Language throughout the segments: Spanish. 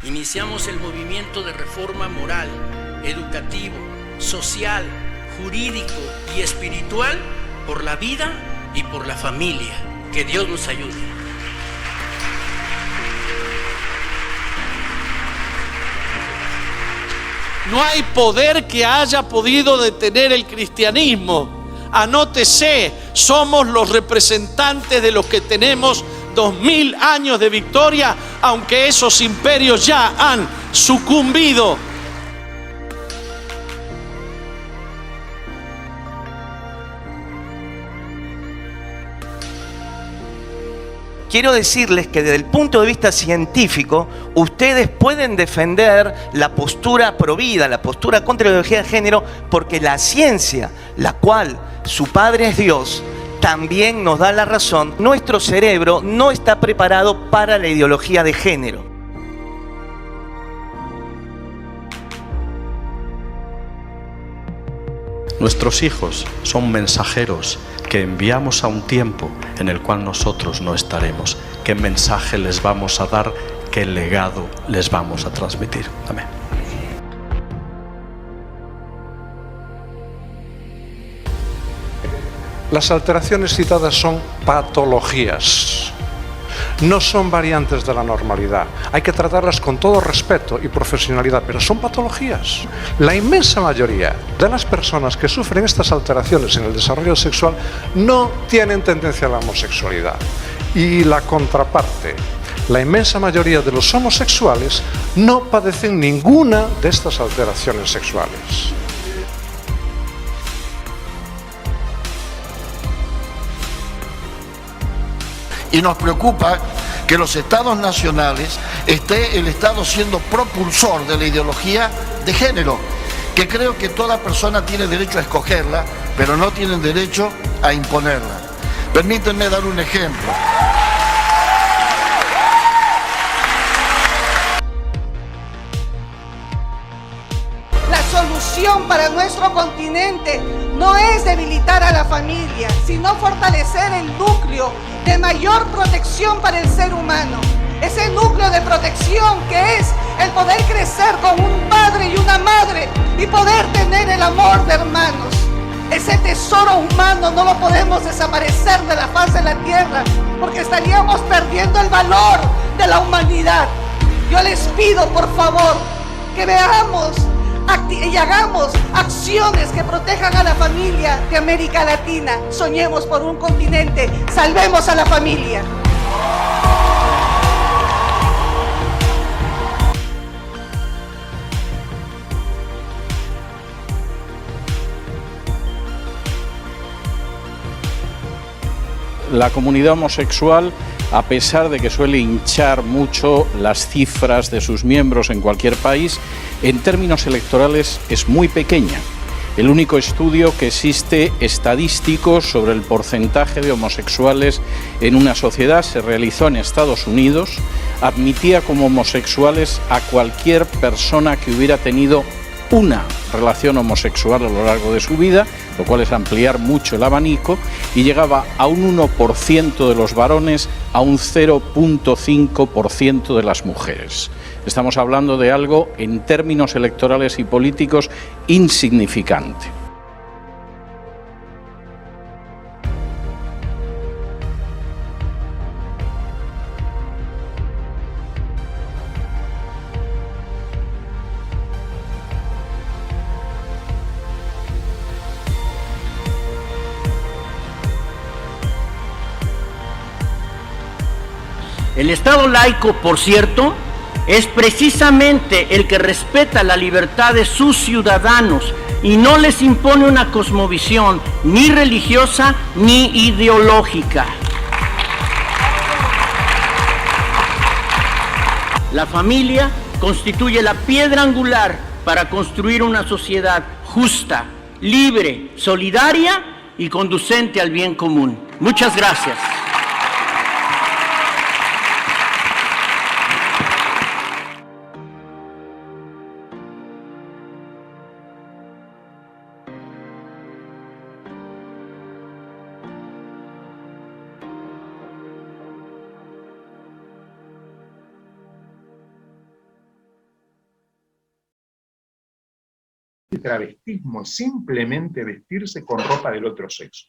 Iniciamos el movimiento de reforma moral, educativo, social, jurídico y espiritual por la vida y por la familia. Que Dios nos ayude. No hay poder que haya podido detener el cristianismo. Anótese, somos los representantes de los que tenemos 2000 años de victoria, aunque esos imperios ya han sucumbido. Quiero decirles que desde el punto de vista científico, ustedes pueden defender la postura provida, la postura contra la ideología de género, porque la ciencia, la cual su padre es Dios, también nos da la razón. Nuestro cerebro no está preparado para la ideología de género. Nuestros hijos son mensajeros que enviamos a un tiempo en el cual nosotros no estaremos. ¿Qué mensaje les vamos a dar? ¿Qué legado les vamos a transmitir? Amén. Las alteraciones citadas son patologías, no son variantes de la normalidad. Hay que tratarlas con todo respeto y profesionalidad, pero son patologías. La inmensa mayoría de las personas que sufren estas alteraciones en el desarrollo sexual no tienen tendencia a la homosexualidad. Y la contraparte, la inmensa mayoría de los homosexuales no padecen ninguna de estas alteraciones sexuales. Y nos preocupa que los estados nacionales esté el Estado siendo propulsor de la ideología de género, que creo que toda persona tiene derecho a escogerla, pero no tienen derecho a imponerla. Permítanme dar un ejemplo. La solución para nuestro continente no es debilitar a la familia, sino fortalecer el núcleo de mayor protección para el ser humano. Ese núcleo de protección que es el poder crecer con un padre y una madre y poder tener el amor de hermanos. Ese tesoro humano no lo podemos desaparecer de la faz de la tierra, porque estaríamos perdiendo el valor de la humanidad. Yo les pido, por favor, que veamos y hagamos acciones que protejan a la familia de América Latina. Soñemos por un continente, salvemos a la familia. La comunidad homosexual, a pesar de que suele hinchar mucho las cifras de sus miembros en cualquier país, en términos electorales es muy pequeña. El único estudio que existe estadístico sobre el porcentaje de homosexuales en una sociedad se realizó en Estados Unidos. Admitía como homosexuales a cualquier persona que hubiera tenido una relación homosexual a lo largo de su vida, lo cual es ampliar mucho el abanico, y llegaba a un 1% de los varones, a un 0,5% de las mujeres. Estamos hablando de algo, en términos electorales y políticos, insignificante. El Estado laico, por cierto, es precisamente el que respeta la libertad de sus ciudadanos y no les impone una cosmovisión ni religiosa ni ideológica. La familia constituye la piedra angular para construir una sociedad justa, libre, solidaria y conducente al bien común. Muchas gracias. el travestismo es simplemente vestirse con ropa del otro sexo.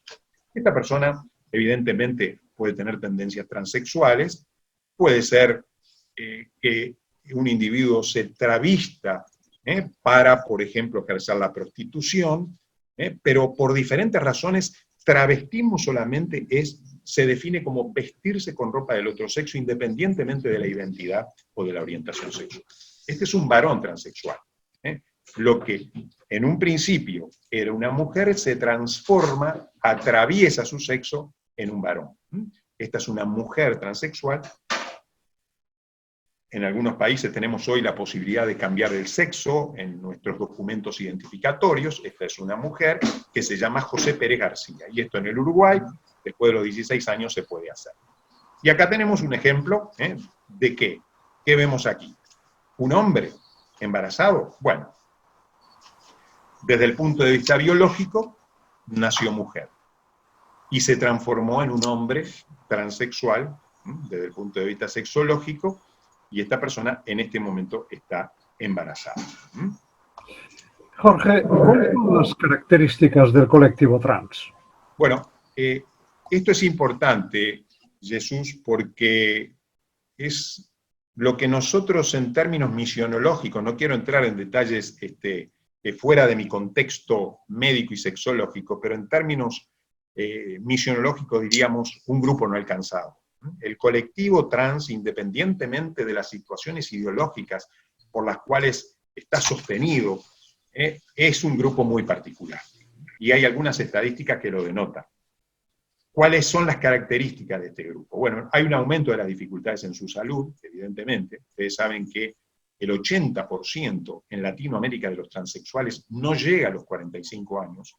Esta persona, evidentemente, puede tener tendencias transexuales, puede ser que un individuo se travista para, por ejemplo, ejercer la prostitución, pero por diferentes razones, travestismo solamente se define como vestirse con ropa del otro sexo, independientemente de la identidad o de la orientación sexual. Este es un varón transexual. Lo que en un principio era una mujer se transforma, atraviesa su sexo en un varón. Esta es una mujer transexual. En algunos países tenemos hoy la posibilidad de cambiar el sexo en nuestros documentos identificatorios. Esta es una mujer que se llama José Pérez García. Y esto en el Uruguay, después de los 16 años, se puede hacer. Y acá tenemos un ejemplo de qué. ¿Qué vemos aquí? Un hombre embarazado. Bueno, desde el punto de vista biológico, nació mujer. Y se transformó en un hombre transexual, desde el punto de vista sexológico, y esta persona en este momento está embarazada. Jorge, ¿cuáles son las características del colectivo trans? Bueno, esto es importante, Jesús, porque es lo que nosotros en términos misionológicos, no quiero entrar en detalles fuera de mi contexto médico y sexológico, pero en términos misionológicos diríamos un grupo no alcanzado. El colectivo trans, independientemente de las situaciones ideológicas por las cuales está sostenido, es un grupo muy particular. Y hay algunas estadísticas que lo denotan. ¿Cuáles son las características de este grupo? Bueno, hay un aumento de las dificultades en su salud, evidentemente. Ustedes saben que el 80% en Latinoamérica de los transexuales no llega a los 45 años.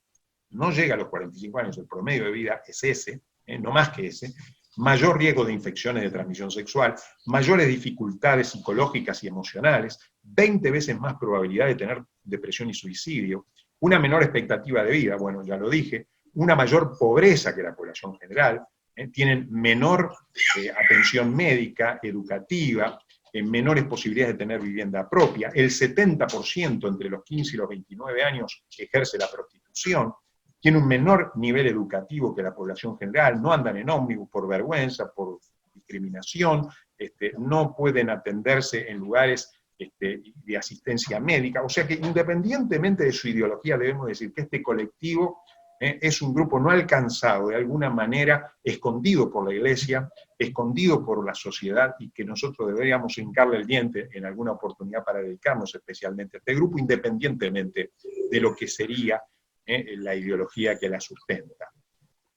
No llega a los 45 años, el promedio de vida es ese, no más que ese. Mayor riesgo de infecciones de transmisión sexual, mayores dificultades psicológicas y emocionales, 20 veces más probabilidad de tener depresión y suicidio, una menor expectativa de vida, bueno, ya lo dije, una mayor pobreza que la población general, tienen menor atención médica, educativa, menores posibilidades de tener vivienda propia, el 70% entre los 15 y los 29 años ejerce la prostitución, tiene un menor nivel educativo que la población general, no andan en ómnibus por vergüenza, por discriminación, no pueden atenderse en lugares de asistencia médica, o sea que independientemente de su ideología debemos decir que este colectivo es un grupo no alcanzado, de alguna manera escondido por la Iglesia, escondido por la sociedad, y que nosotros deberíamos hincarle el diente en alguna oportunidad para dedicarnos especialmente a este grupo, independientemente de lo que sería la ideología que la sustenta.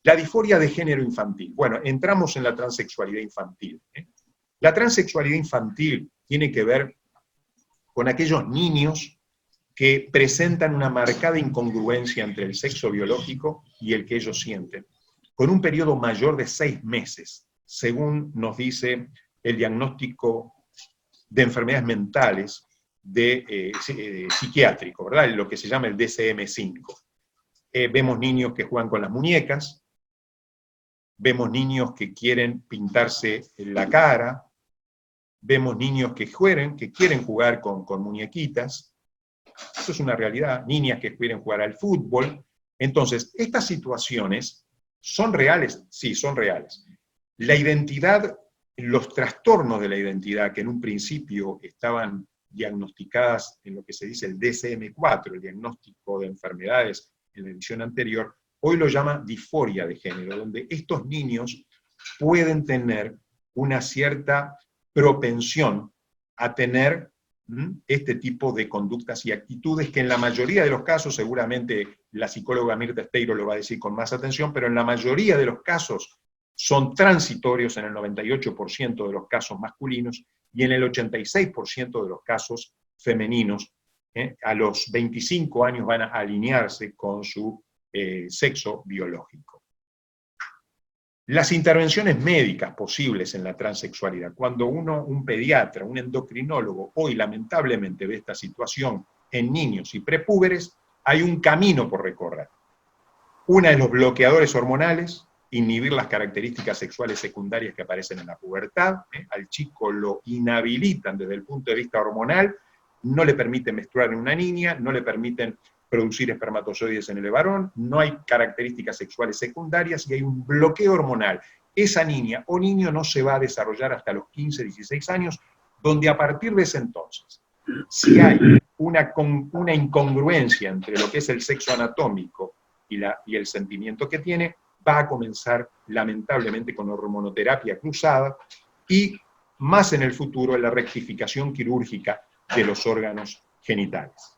La disforia de género infantil. Bueno, entramos en la transexualidad infantil. La transexualidad infantil tiene que ver con aquellos niños que presentan una marcada incongruencia entre el sexo biológico y el que ellos sienten, con un periodo mayor de 6 meses, según nos dice el diagnóstico de enfermedades mentales psiquiátrico, ¿verdad? Lo que se llama el DSM-5. Vemos niños que juegan con las muñecas, vemos niños que quieren pintarse la cara, vemos niños que quieren jugar con muñequitas. Eso es una realidad. Niñas que quieren jugar al fútbol. Entonces, estas situaciones ¿son reales? Sí, son reales. La identidad, los trastornos de la identidad que en un principio estaban diagnosticadas en lo que se dice el DSM-4, el diagnóstico de enfermedades en la edición anterior, hoy lo llama disforia de género, donde estos niños pueden tener una cierta propensión a tener este tipo de conductas y actitudes que en la mayoría de los casos, seguramente la psicóloga Mirta Esteiro lo va a decir con más atención, pero en la mayoría de los casos son transitorios, en el 98% de los casos masculinos y en el 86% de los casos femeninos. A los 25 años van a alinearse con su sexo biológico. Las intervenciones médicas posibles en la transexualidad, cuando un pediatra, un endocrinólogo, hoy lamentablemente ve esta situación en niños y prepúberes, hay un camino por recorrer. Una es los bloqueadores hormonales, inhibir las características sexuales secundarias que aparecen en la pubertad, al chico lo inhabilitan desde el punto de vista hormonal, no le permiten menstruar en una niña, no le permiten producir espermatozoides en el varón, no hay características sexuales secundarias y hay un bloqueo hormonal. Esa niña o niño no se va a desarrollar hasta los 15, 16 años, donde a partir de ese entonces, si hay una incongruencia entre lo que es el sexo anatómico y el sentimiento que tiene, va a comenzar lamentablemente con hormonoterapia cruzada y más en el futuro en la rectificación quirúrgica de los órganos genitales.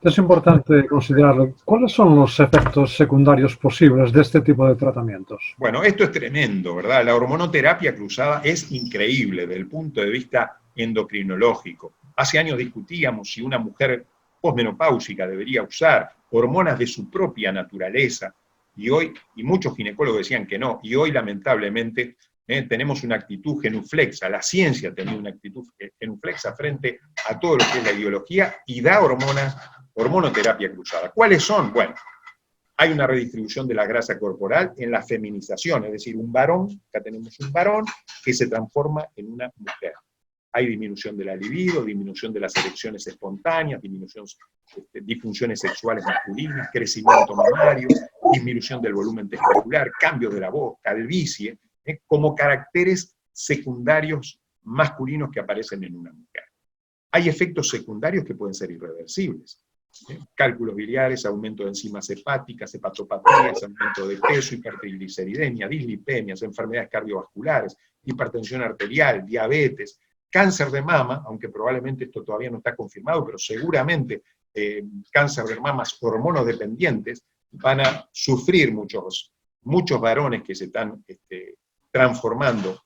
Es importante considerar cuáles son los efectos secundarios posibles de este tipo de tratamientos. Bueno, esto es tremendo, ¿verdad? La hormonoterapia cruzada es increíble desde el punto de vista endocrinológico. Hace años discutíamos si una mujer posmenopáusica debería usar hormonas de su propia naturaleza, y muchos ginecólogos decían que no, y hoy lamentablemente tenemos una actitud genuflexa, la ciencia tenía una actitud genuflexa frente a todo lo que es la ideología y da hormonoterapia cruzada. ¿Cuáles son? Bueno, hay una redistribución de la grasa corporal en la feminización, es decir, un varón, acá tenemos un varón que se transforma en una mujer. Hay disminución de la libido, disminución de las erecciones espontáneas, disfunciones sexuales masculinas, crecimiento mamario, disminución del volumen testicular, cambio de la voz, calvicie, como caracteres secundarios masculinos que aparecen en una mujer. Hay efectos secundarios que pueden ser irreversibles. Cálculos biliares, aumento de enzimas hepáticas, hepatopatías, aumento de peso, hipertrigliceridemia, dislipemias, enfermedades cardiovasculares, hipertensión arterial, diabetes, cáncer de mama, aunque probablemente esto todavía no está confirmado, pero seguramente cáncer de mamas hormonodependientes van a sufrir muchos varones que se están transformando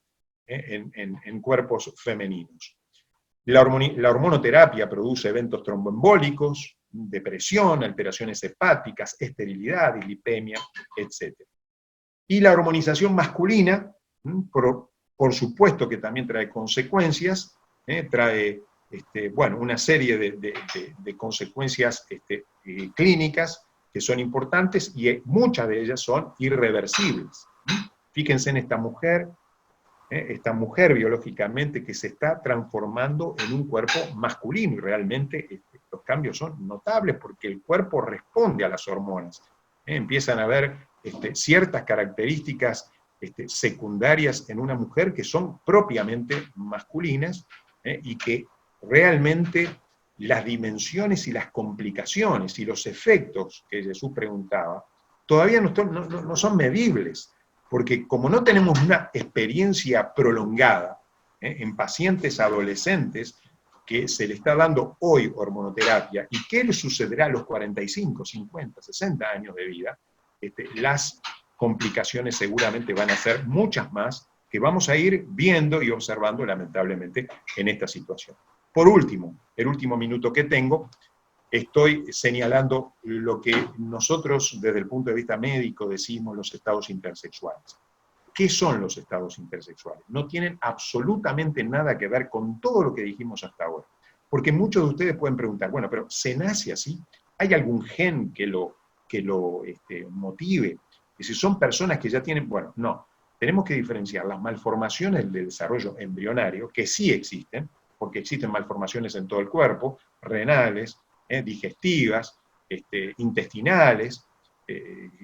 en cuerpos femeninos. La hormonoterapia produce eventos tromboembólicos, depresión, alteraciones hepáticas, esterilidad, dislipemia, etc. Y la hormonización masculina, por supuesto que también trae consecuencias, trae una serie de consecuencias clínicas que son importantes y muchas de ellas son irreversibles. Fíjense en esta mujer biológicamente que se está transformando en un cuerpo masculino y realmente los cambios son notables porque el cuerpo responde a las hormonas. Empiezan a haber ciertas características secundarias en una mujer que son propiamente masculinas y que realmente las dimensiones y las complicaciones y los efectos que Jesús preguntaba todavía no son medibles, porque como no tenemos una experiencia prolongada en pacientes adolescentes que se le está dando hoy hormonoterapia y qué le sucederá a los 45, 50, 60 años de vida, las complicaciones seguramente van a ser muchas más que vamos a ir viendo y observando lamentablemente en esta situación. Por último, el último minuto que tengo, estoy señalando lo que nosotros desde el punto de vista médico decimos los estados intersexuales. ¿Qué son los estados intersexuales? No tienen absolutamente nada que ver con todo lo que dijimos hasta ahora. Porque muchos de ustedes pueden preguntar, bueno, pero ¿se nace así? ¿Hay algún gen que lo motive? Y si son personas que ya tienen, bueno, no. Tenemos que diferenciar las malformaciones del desarrollo embrionario, que sí existen, porque existen malformaciones en todo el cuerpo, renales, digestivas, intestinales,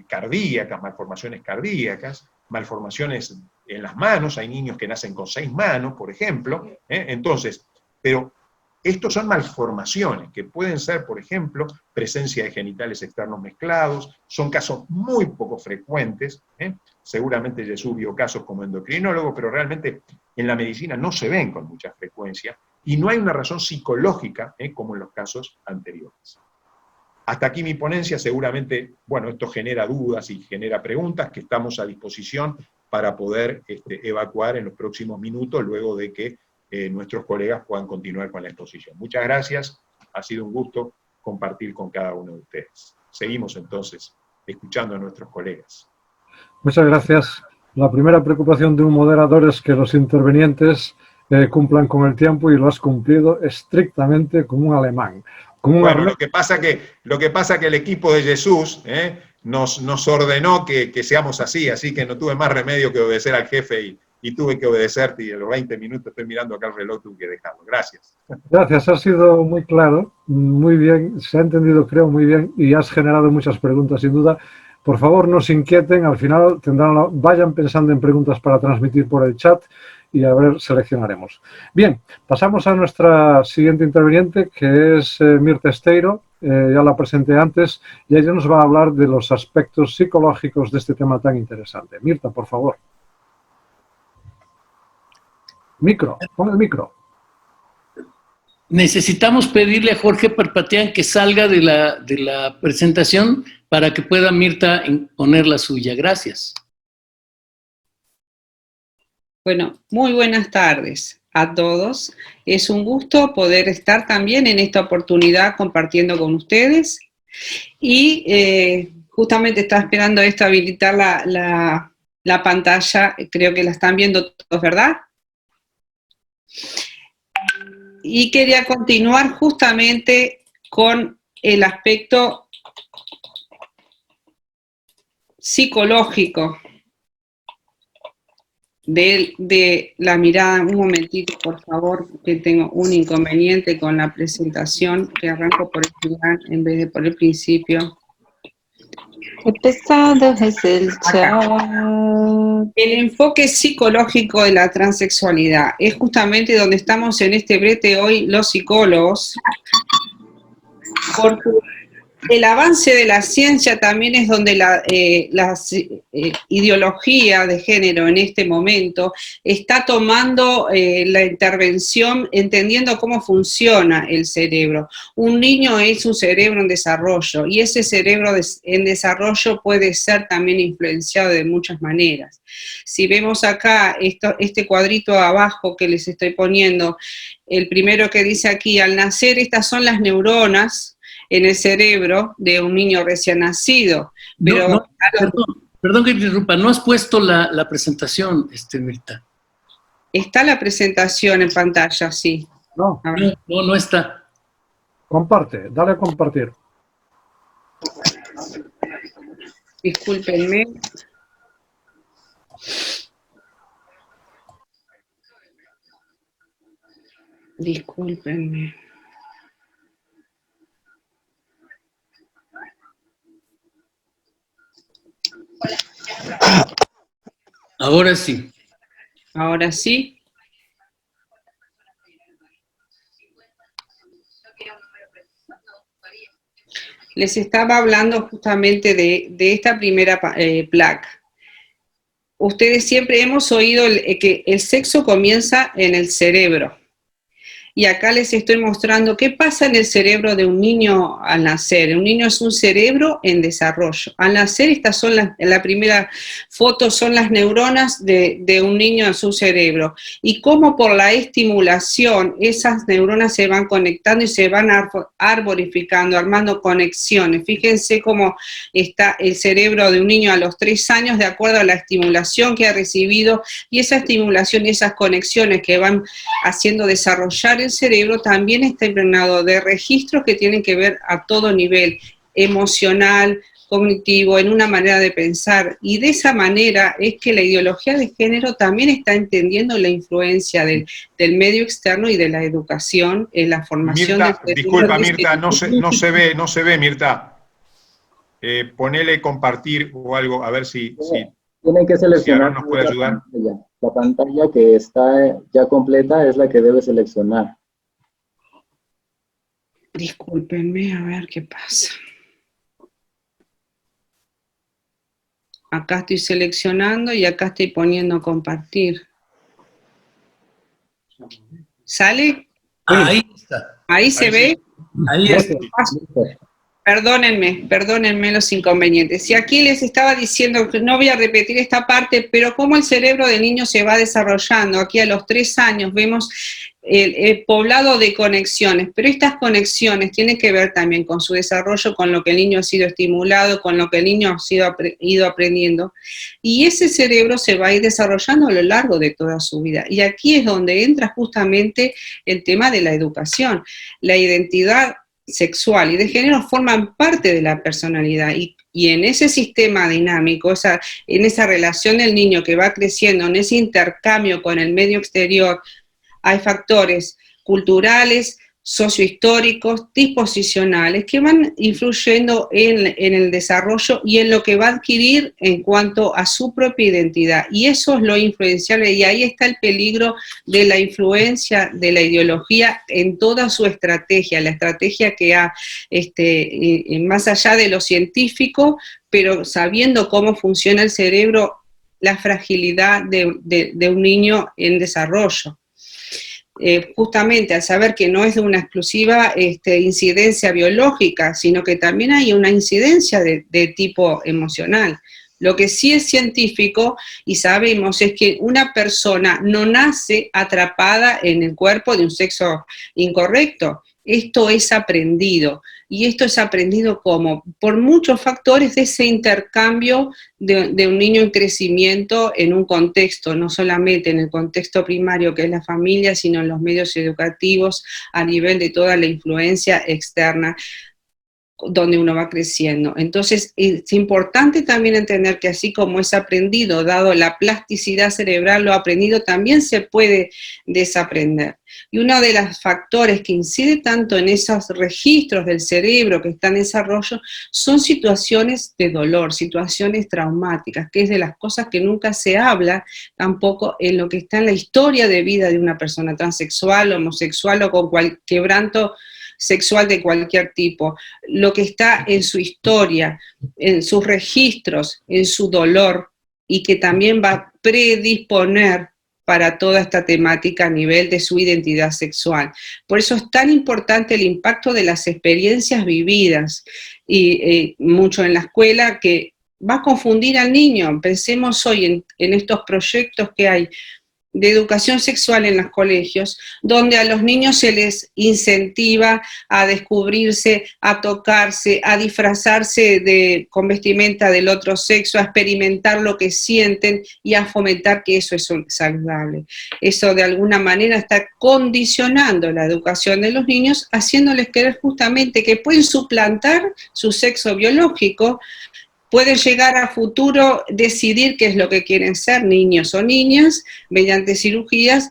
cardíacas, malformaciones cardíacas, malformaciones en las manos, hay niños que nacen con 6 manos, por ejemplo, entonces, pero estos son malformaciones que pueden ser, por ejemplo, presencia de genitales externos mezclados, son casos muy poco frecuentes, seguramente Jesús vio casos como endocrinólogo, pero realmente en la medicina no se ven con mucha frecuencia, y no hay una razón psicológica, como en los casos anteriores. Hasta aquí mi ponencia, seguramente, bueno, esto genera dudas y genera preguntas que estamos a disposición para poder evacuar en los próximos minutos, luego de que nuestros colegas puedan continuar con la exposición. Muchas gracias, ha sido un gusto compartir con cada uno de ustedes. Seguimos entonces escuchando a nuestros colegas. Muchas gracias. La primera preocupación de un moderador es que los intervenientes cumplan con el tiempo y lo has cumplido estrictamente como un alemán. Bueno, lo que pasa que el equipo de Jesús nos ordenó que seamos así que no tuve más remedio que obedecer al jefe y tuve que obedecerte y a los 20 minutos estoy mirando acá el reloj, tuve que dejarlo. Gracias. Gracias, has sido muy claro, muy bien, se ha entendido creo muy bien y has generado muchas preguntas sin duda. Por favor, no se inquieten, al final vayan pensando en preguntas para transmitir por el chat y a ver, seleccionaremos. Bien, pasamos a nuestra siguiente interviniente, que es Mirta Esteiro. Ya la presenté antes y ella nos va a hablar de los aspectos psicológicos de este tema tan interesante. Mirta, por favor. Micro, pon el micro. Necesitamos pedirle a Jorge Parpatian que salga de la presentación para que pueda Mirta poner la suya. Gracias. Bueno, muy buenas tardes a todos. Es un gusto poder estar también en esta oportunidad compartiendo con ustedes. Y justamente estaba esperando esto, habilitar la pantalla. Creo que la están viendo todos, ¿verdad? Y quería continuar justamente con el aspecto psicológico de la mirada. Un momentito, por favor, que tengo un inconveniente con la presentación, que arranco por el final en vez de por el principio. Qué pesado es el chat. El enfoque psicológico de la transexualidad es justamente donde estamos en este brete hoy los psicólogos, porque el avance de la ciencia también es donde la ideología de género en este momento está tomando la intervención, entendiendo cómo funciona el cerebro. Un niño es un cerebro en desarrollo y ese cerebro en desarrollo puede ser también influenciado de muchas maneras. Si vemos acá este cuadrito abajo que les estoy poniendo, el primero que dice aquí, al nacer estas son las neuronas en el cerebro de un niño recién nacido. Pero, perdón que interrumpa, no has puesto la presentación, Mirta. Está la presentación en pantalla, sí. No está. Comparte, dale a compartir. Discúlpenme. Discúlpenme. Ahora sí. Ahora sí. Les estaba hablando justamente de esta primera placa. Ustedes siempre hemos oído que el sexo comienza en el cerebro. Y acá les estoy mostrando qué pasa en el cerebro de un niño al nacer. Un niño es un cerebro en desarrollo. Al nacer, estas son la primera foto, son las neuronas de un niño en su cerebro. Y cómo por la estimulación esas neuronas se van conectando y se van arborificando, armando conexiones. Fíjense cómo está el cerebro de un niño a los 3 años de acuerdo a la estimulación que ha recibido, y esa estimulación y esas conexiones que van haciendo desarrollar el cerebro también está impregnado de registros que tienen que ver a todo nivel, emocional, cognitivo, en una manera de pensar, y de esa manera es que la ideología de género también está entendiendo la influencia del medio externo y de la educación en la formación. Mirta, disculpa Mirta, no se ve Mirta. Ponele compartir o algo, a ver si tienen que seleccionar nos puede ayudar. La pantalla que está ya completa es la que debe seleccionar. Discúlpenme, a ver qué pasa. Acá estoy seleccionando y acá estoy poniendo compartir. ¿Sale? Ahí está. ¿Ahí se ve? Ahí está. Perdónenme los inconvenientes. Y aquí les estaba diciendo, que no voy a repetir esta parte, pero cómo el cerebro del niño se va desarrollando. Aquí a los 3 años vemos el poblado de conexiones, pero estas conexiones tienen que ver también con su desarrollo, con lo que el niño ha sido estimulado, con lo que el niño ha ido aprendiendo. Y ese cerebro se va a ir desarrollando a lo largo de toda su vida. Y aquí es donde entra justamente el tema de la educación. La identidad sexual y de género forman parte de la personalidad, y Y en ese sistema dinámico, en esa relación del niño que va creciendo, en ese intercambio con el medio exterior, hay factores culturales, sociohistóricos, disposicionales, que van influyendo en el desarrollo y en lo que va a adquirir en cuanto a su propia identidad. Y eso es lo influenciable, y ahí está el peligro de la influencia de la ideología en toda su estrategia, la estrategia que ha, más allá de lo científico, pero sabiendo cómo funciona el cerebro, la fragilidad de un niño en desarrollo. Justamente al saber que no es de una exclusiva incidencia biológica, sino que también hay una incidencia de tipo emocional. Lo que sí es científico y sabemos es que una persona no nace atrapada en el cuerpo de un sexo incorrecto. Esto es aprendido. Y esto es aprendido como por muchos factores de ese intercambio de un niño en crecimiento en un contexto, no solamente en el contexto primario que es la familia, sino en los medios educativos a nivel de toda la influencia externa donde uno va creciendo. Entonces es importante también entender que así como es aprendido, dado la plasticidad cerebral, lo aprendido también se puede desaprender. Y uno de los factores que incide tanto en esos registros del cerebro que están en desarrollo son situaciones de dolor, situaciones traumáticas, que es de las cosas que nunca se habla tampoco en lo que está en la historia de vida de una persona transexual, homosexual o con quebranto sexual de cualquier tipo, lo que está en su historia, en sus registros, en su dolor, y que también va a predisponer para toda esta temática a nivel de su identidad sexual. Por eso es tan importante el impacto de las experiencias vividas, y mucho en la escuela, que va a confundir al niño. Pensemos hoy en estos proyectos que hay de educación sexual en los colegios, donde a los niños se les incentiva a descubrirse, a tocarse, a disfrazarse con vestimenta del otro sexo, a experimentar lo que sienten y a fomentar que eso es saludable. Eso de alguna manera está condicionando la educación de los niños, haciéndoles creer justamente que pueden suplantar su sexo biológico, pueden llegar a futuro decidir qué es lo que quieren ser, niños o niñas, mediante cirugías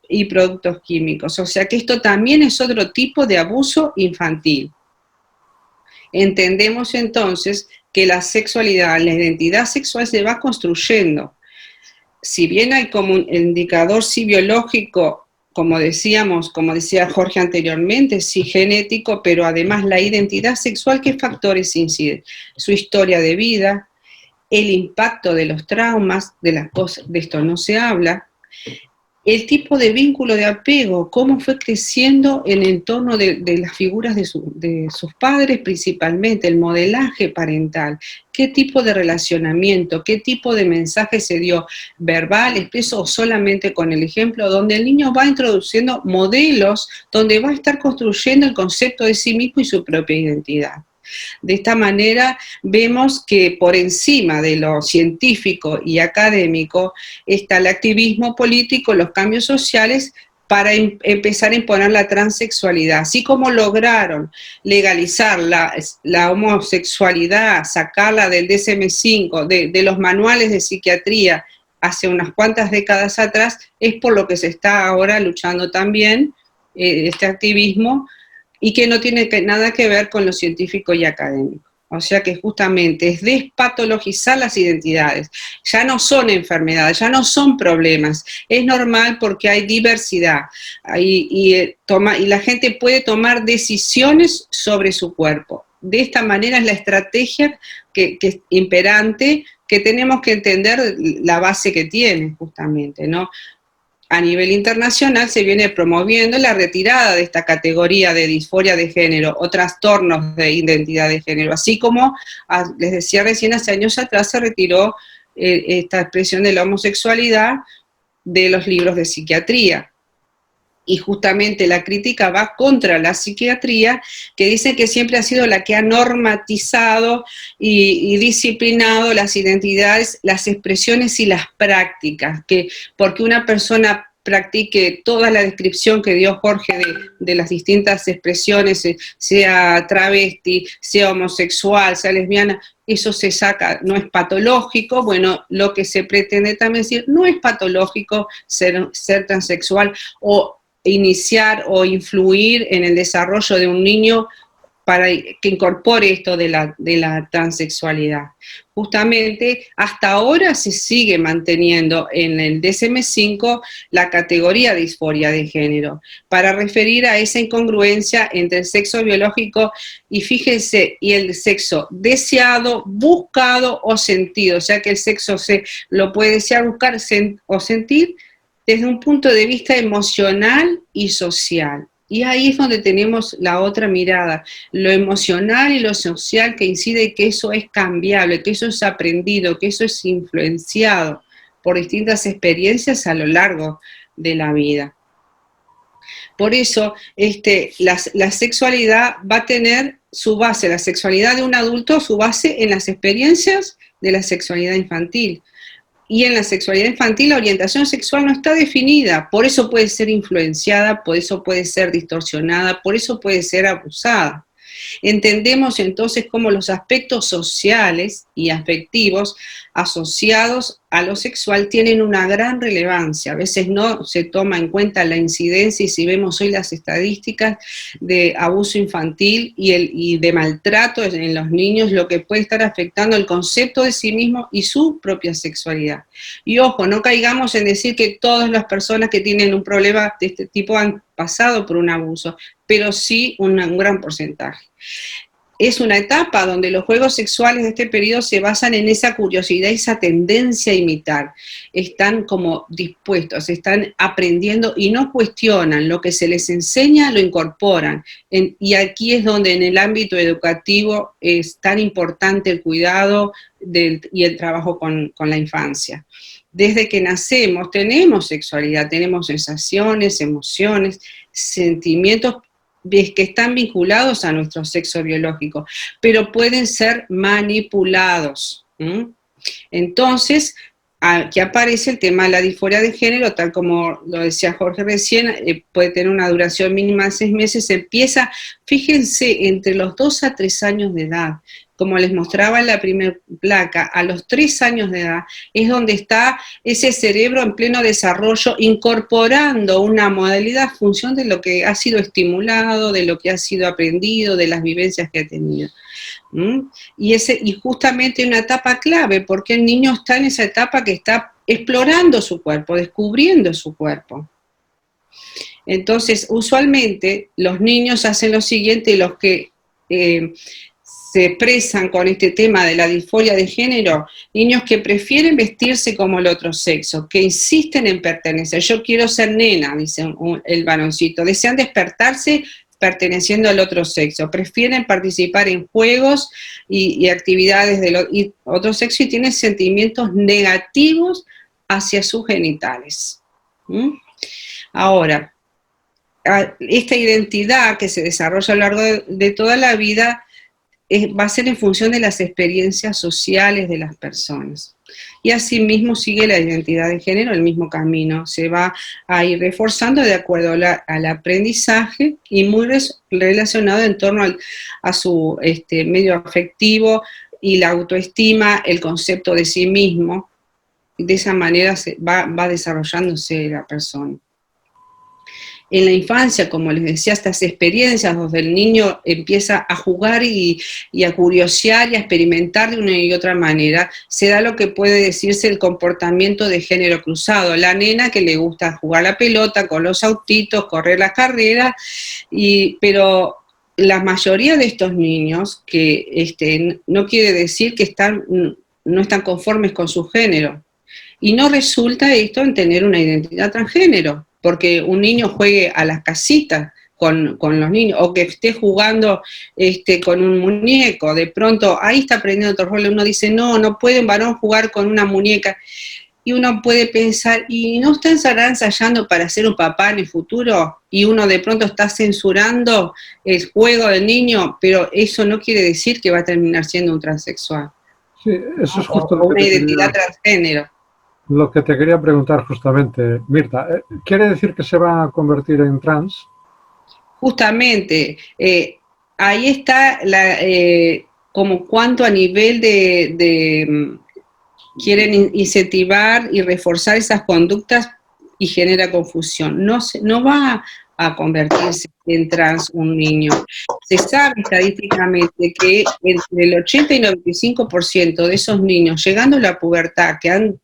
y productos químicos. O sea que esto también es otro tipo de abuso infantil. Entendemos entonces que la sexualidad, la identidad sexual se va construyendo. Si bien hay como un indicador sí biológico, como decía Jorge anteriormente, sí genético, pero además la identidad sexual, ¿qué factores inciden? Su historia de vida, el impacto de los traumas, de esto no se habla, el tipo de vínculo de apego, cómo fue creciendo en el entorno de las figuras de sus padres principalmente, el modelaje parental, qué tipo de relacionamiento, qué tipo de mensaje se dio, verbal, expreso o solamente con el ejemplo, donde el niño va introduciendo modelos, donde va a estar construyendo el concepto de sí mismo y su propia identidad. De esta manera vemos que por encima de lo científico y académico está el activismo político, los cambios sociales para empezar a imponer la transexualidad. Así como lograron legalizar la homosexualidad, sacarla del DSM-5, de los manuales de psiquiatría hace unas cuantas décadas atrás, es por lo que se está ahora luchando también este activismo, y que no tiene nada que ver con lo científico y académico. O sea que justamente es despatologizar las identidades. Ya no son enfermedades, ya no son problemas. Es normal porque hay diversidad y la gente puede tomar decisiones sobre su cuerpo. De esta manera es la estrategia que es imperante, que tenemos que entender la base que tiene justamente, ¿no? A nivel internacional se viene promoviendo la retirada de esta categoría de disforia de género o trastornos de identidad de género, así como, les decía recién, hace años atrás se retiró esta expresión de la homosexualidad de los libros de psiquiatría. Y justamente la crítica va contra la psiquiatría, que dice que siempre ha sido la que ha normatizado y disciplinado las identidades, las expresiones y las prácticas, porque una persona practique toda la descripción que dio Jorge de las distintas expresiones, sea travesti, sea homosexual, sea lesbiana, eso se saca, no es patológico. Bueno, lo que se pretende también decir, no es patológico ser transexual o iniciar o influir en el desarrollo de un niño para que incorpore esto de la transexualidad. Justamente, hasta ahora se sigue manteniendo en el DSM-5 la categoría de disforia de género, para referir a esa incongruencia entre el sexo biológico y, fíjense, y el sexo deseado, buscado o sentido, o sea que el sexo se lo puede desear, buscar o sentir desde un punto de vista emocional y social. Y ahí es donde tenemos la otra mirada, lo emocional y lo social, que incide que eso es cambiable, que eso es aprendido, que eso es influenciado por distintas experiencias a lo largo de la vida. Por eso la sexualidad va a tener su base, la sexualidad de un adulto, su base en las experiencias de la sexualidad infantil. Y en la sexualidad infantil la orientación sexual no está definida, por eso puede ser influenciada, por eso puede ser distorsionada, por eso puede ser abusada. Entendemos entonces cómo los aspectos sociales y afectivos asociados a lo sexual tienen una gran relevancia. A veces no se toma en cuenta la incidencia, y si vemos hoy las estadísticas de abuso infantil y de maltrato en los niños, lo que puede estar afectando el concepto de sí mismo y su propia sexualidad. Y ojo, no caigamos en decir que todas las personas que tienen un problema de este tipo han pasado por un abuso, pero sí un gran porcentaje. Es una etapa donde los juegos sexuales de este periodo se basan en esa curiosidad y esa tendencia a imitar. Están como dispuestos, están aprendiendo y no cuestionan. Lo que se les enseña lo incorporan. Y aquí es donde en el ámbito educativo es tan importante el cuidado y el trabajo con la infancia. Desde que nacemos tenemos sexualidad, tenemos sensaciones, emociones, sentimientos que están vinculados a nuestro sexo biológico, pero pueden ser manipulados. Entonces, aquí aparece el tema de la disforia de género, tal como lo decía Jorge recién, puede tener una duración mínima de 6 meses, empieza, fíjense, entre los 2 a 3 años de edad. Como les mostraba en la primera placa, a los 3 años de edad es donde está ese cerebro en pleno desarrollo, incorporando una modalidad en función de lo que ha sido estimulado, de lo que ha sido aprendido, de las vivencias que ha tenido. Y justamente una etapa clave, porque el niño está en esa etapa que está explorando su cuerpo, descubriendo su cuerpo. Entonces, usualmente los niños hacen lo siguiente, los que se expresan con este tema de la disforia de género, niños que prefieren vestirse como el otro sexo, que insisten en pertenecer. Yo quiero ser nena, dice el varoncito. Desean despertarse perteneciendo al otro sexo. Prefieren participar en juegos y actividades del otro sexo y tienen sentimientos negativos hacia sus genitales. Ahora, esta identidad que se desarrolla a lo largo de toda la vida va a ser en función de las experiencias sociales de las personas. Y asimismo sigue la identidad de género, el mismo camino, se va a ir reforzando de acuerdo al aprendizaje y muy relacionado en torno a su medio afectivo y la autoestima, el concepto de sí mismo. De esa manera va desarrollándose la persona. En la infancia, como les decía, estas experiencias donde el niño empieza a jugar y a curiosear y a experimentar de una y otra manera, se da lo que puede decirse el comportamiento de género cruzado. La nena que le gusta jugar la pelota con los autitos, correr la carrera, pero la mayoría de estos niños, que no quiere decir que no están conformes con su género, y no resulta esto en tener una identidad transgénero, porque un niño juegue a las casitas con los niños, o que esté jugando con un muñeco, de pronto ahí está aprendiendo otro rol, uno dice, no puede un varón jugar con una muñeca, y uno puede pensar, ¿y no estará ensayando para ser un papá en el futuro? Y uno de pronto está censurando el juego del niño, pero eso no quiere decir que va a terminar siendo un transexual. Sí, eso es justo lo que una identidad transgénero. lo que te quería preguntar justamente, Mirta. ¿Quiere decir que se van a convertir en trans? Justamente, ahí está como cuánto a nivel de quieren incentivar y reforzar esas conductas y genera confusión. No va a convertirse en trans un niño. Se sabe estadísticamente que entre el 80 y 95% de esos niños, llegando a la pubertad, que han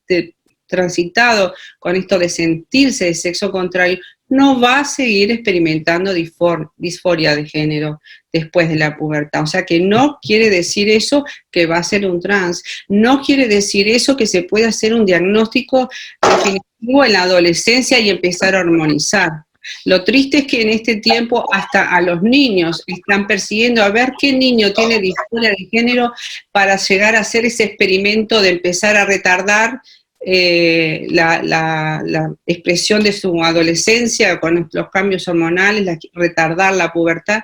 transitado con esto de sentirse de sexo contrario, no va a seguir experimentando disforia de género después de la pubertad. O sea que no quiere decir eso que va a ser un trans, no quiere decir eso que se puede hacer un diagnóstico definitivo en la adolescencia y empezar a hormonizar. Lo triste es que en este tiempo hasta a los niños están persiguiendo a ver qué niño tiene disforia de género para llegar a hacer ese experimento de empezar a retardar la expresión de su adolescencia con los cambios hormonales, retardar la pubertad.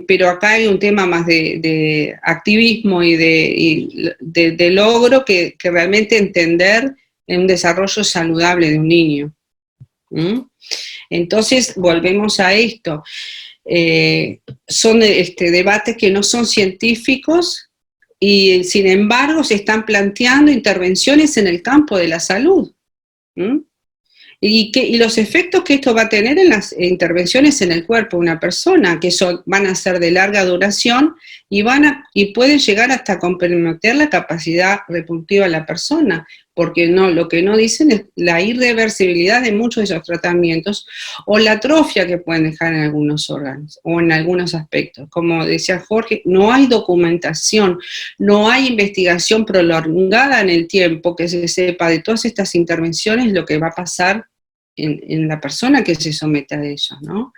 Pero acá hay un tema más de activismo y de logro que realmente entender en un desarrollo saludable de un niño. Entonces, volvemos a esto. Son debates que no son científicos y, sin embargo, se están planteando intervenciones en el campo de la salud. Y los efectos que esto va a tener en las intervenciones en el cuerpo de una persona, que van a ser de larga duración y pueden llegar hasta comprometer la capacidad reproductiva de la persona, porque lo que no dicen es la irreversibilidad de muchos de esos tratamientos o la atrofia que pueden dejar en algunos órganos o en algunos aspectos. Como decía Jorge, no hay documentación, no hay investigación prolongada en el tiempo que se sepa de todas estas intervenciones lo que va a pasar en la persona que se somete a ello, ¿no?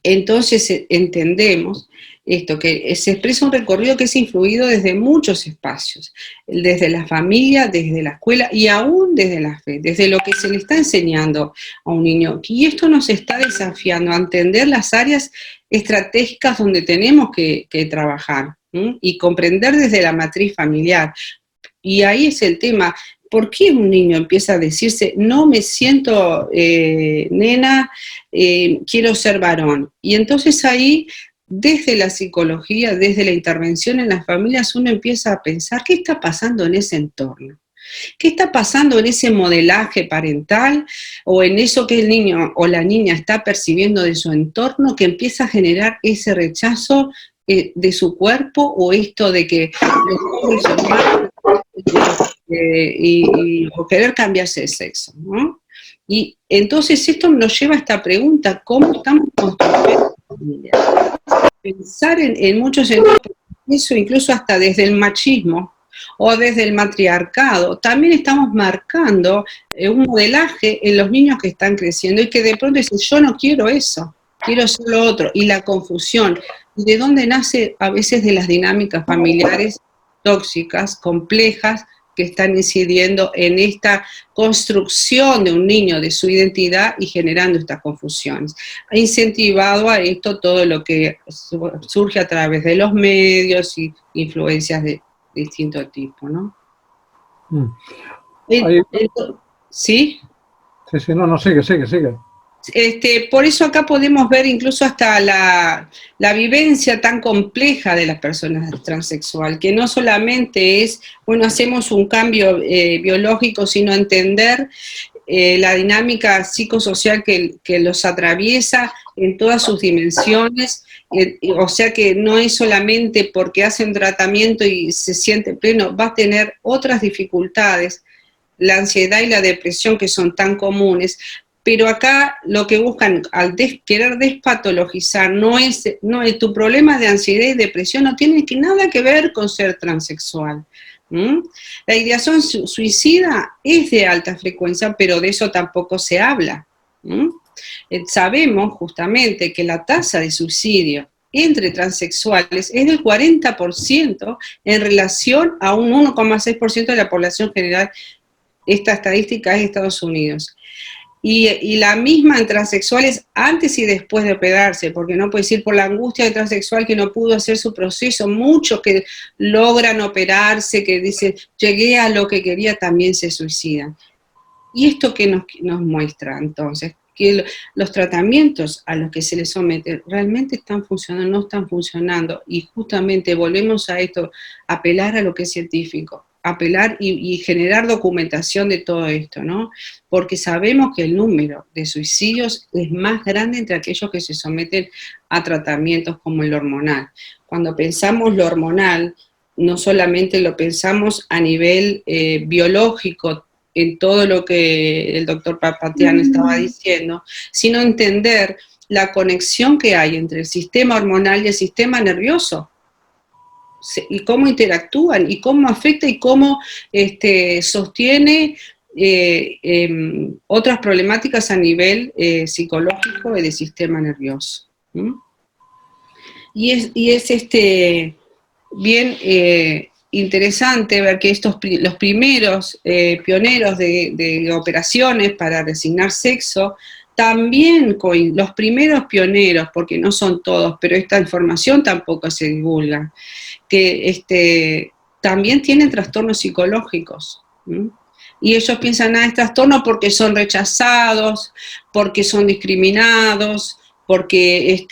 Entonces entendemos esto, que se expresa un recorrido que es influido desde muchos espacios, desde la familia, desde la escuela y aún desde la fe, desde lo que se le está enseñando a un niño. Y esto nos está desafiando a entender las áreas estratégicas donde tenemos que trabajar, y comprender desde la matriz familiar. Y ahí es el tema. ¿Por qué un niño empieza a decirse, no me siento nena, quiero ser varón? Y entonces ahí, desde la psicología, desde la intervención en las familias, uno empieza a pensar, ¿qué está pasando en ese entorno? ¿Qué está pasando en ese modelaje parental o en eso que el niño o la niña está percibiendo de su entorno que empieza a generar ese rechazo de su cuerpo, o esto de que los jóvenes son malos, o querer cambiarse de sexo, ¿no? Y entonces esto nos lleva a esta pregunta: ¿cómo estamos construyendo la familia? Pensar en muchos sentidos, eso incluso hasta desde el machismo o desde el matriarcado, también estamos marcando un modelaje en los niños que están creciendo y que de pronto dicen, yo no quiero eso, quiero ser lo otro, y la confusión. ¿De dónde nace? A veces de las dinámicas familiares tóxicas, complejas, que están incidiendo en esta construcción de un niño, de su identidad, y generando estas confusiones. Ha incentivado a esto todo lo que surge a través de los medios y influencias de distinto tipo, ¿no? ¿Sí? Sí, no, sigue. Por eso acá podemos ver incluso hasta la vivencia tan compleja de las personas transexuales, que no solamente es, bueno, hacemos un cambio biológico, sino entender la dinámica psicosocial que los atraviesa en todas sus dimensiones, o sea que no es solamente porque hacen tratamiento y se siente pleno, va a tener otras dificultades, la ansiedad y la depresión que son tan comunes. Pero acá lo que buscan al querer despatologizar no es tu problema de ansiedad y depresión, no tiene nada que ver con ser transexual. La ideación suicida es de alta frecuencia, pero de eso tampoco se habla. Sabemos justamente que la tasa de suicidio entre transexuales es del 40% en relación a un 1,6% de la población general. Esta estadística es de Estados Unidos. Y la misma en transexuales antes y después de operarse, porque no puede decir por la angustia de transexual que no pudo hacer su proceso. Muchos que logran operarse, que dicen, llegué a lo que quería, también se suicidan. ¿Y esto qué nos muestra entonces? Que los tratamientos a los que se les somete realmente están funcionando, no están funcionando. Y justamente volvemos a esto, apelar a lo que es científico. Apelar y generar documentación de todo esto, ¿no? Porque sabemos que el número de suicidios es más grande entre aquellos que se someten a tratamientos como el hormonal. Cuando pensamos lo hormonal, no solamente lo pensamos a nivel biológico, en todo lo que el doctor Parpatian estaba diciendo, sino entender la conexión que hay entre el sistema hormonal y el sistema nervioso, y cómo interactúan, y cómo afecta, y cómo sostiene otras problemáticas a nivel psicológico y del sistema nervioso. Y es bien interesante ver que los primeros pioneros de operaciones para resignar sexo, también los primeros pioneros, porque no son todos, pero esta información tampoco se divulga, que también tienen trastornos psicológicos. Y ellos piensan, es trastorno porque son rechazados, porque son discriminados, porque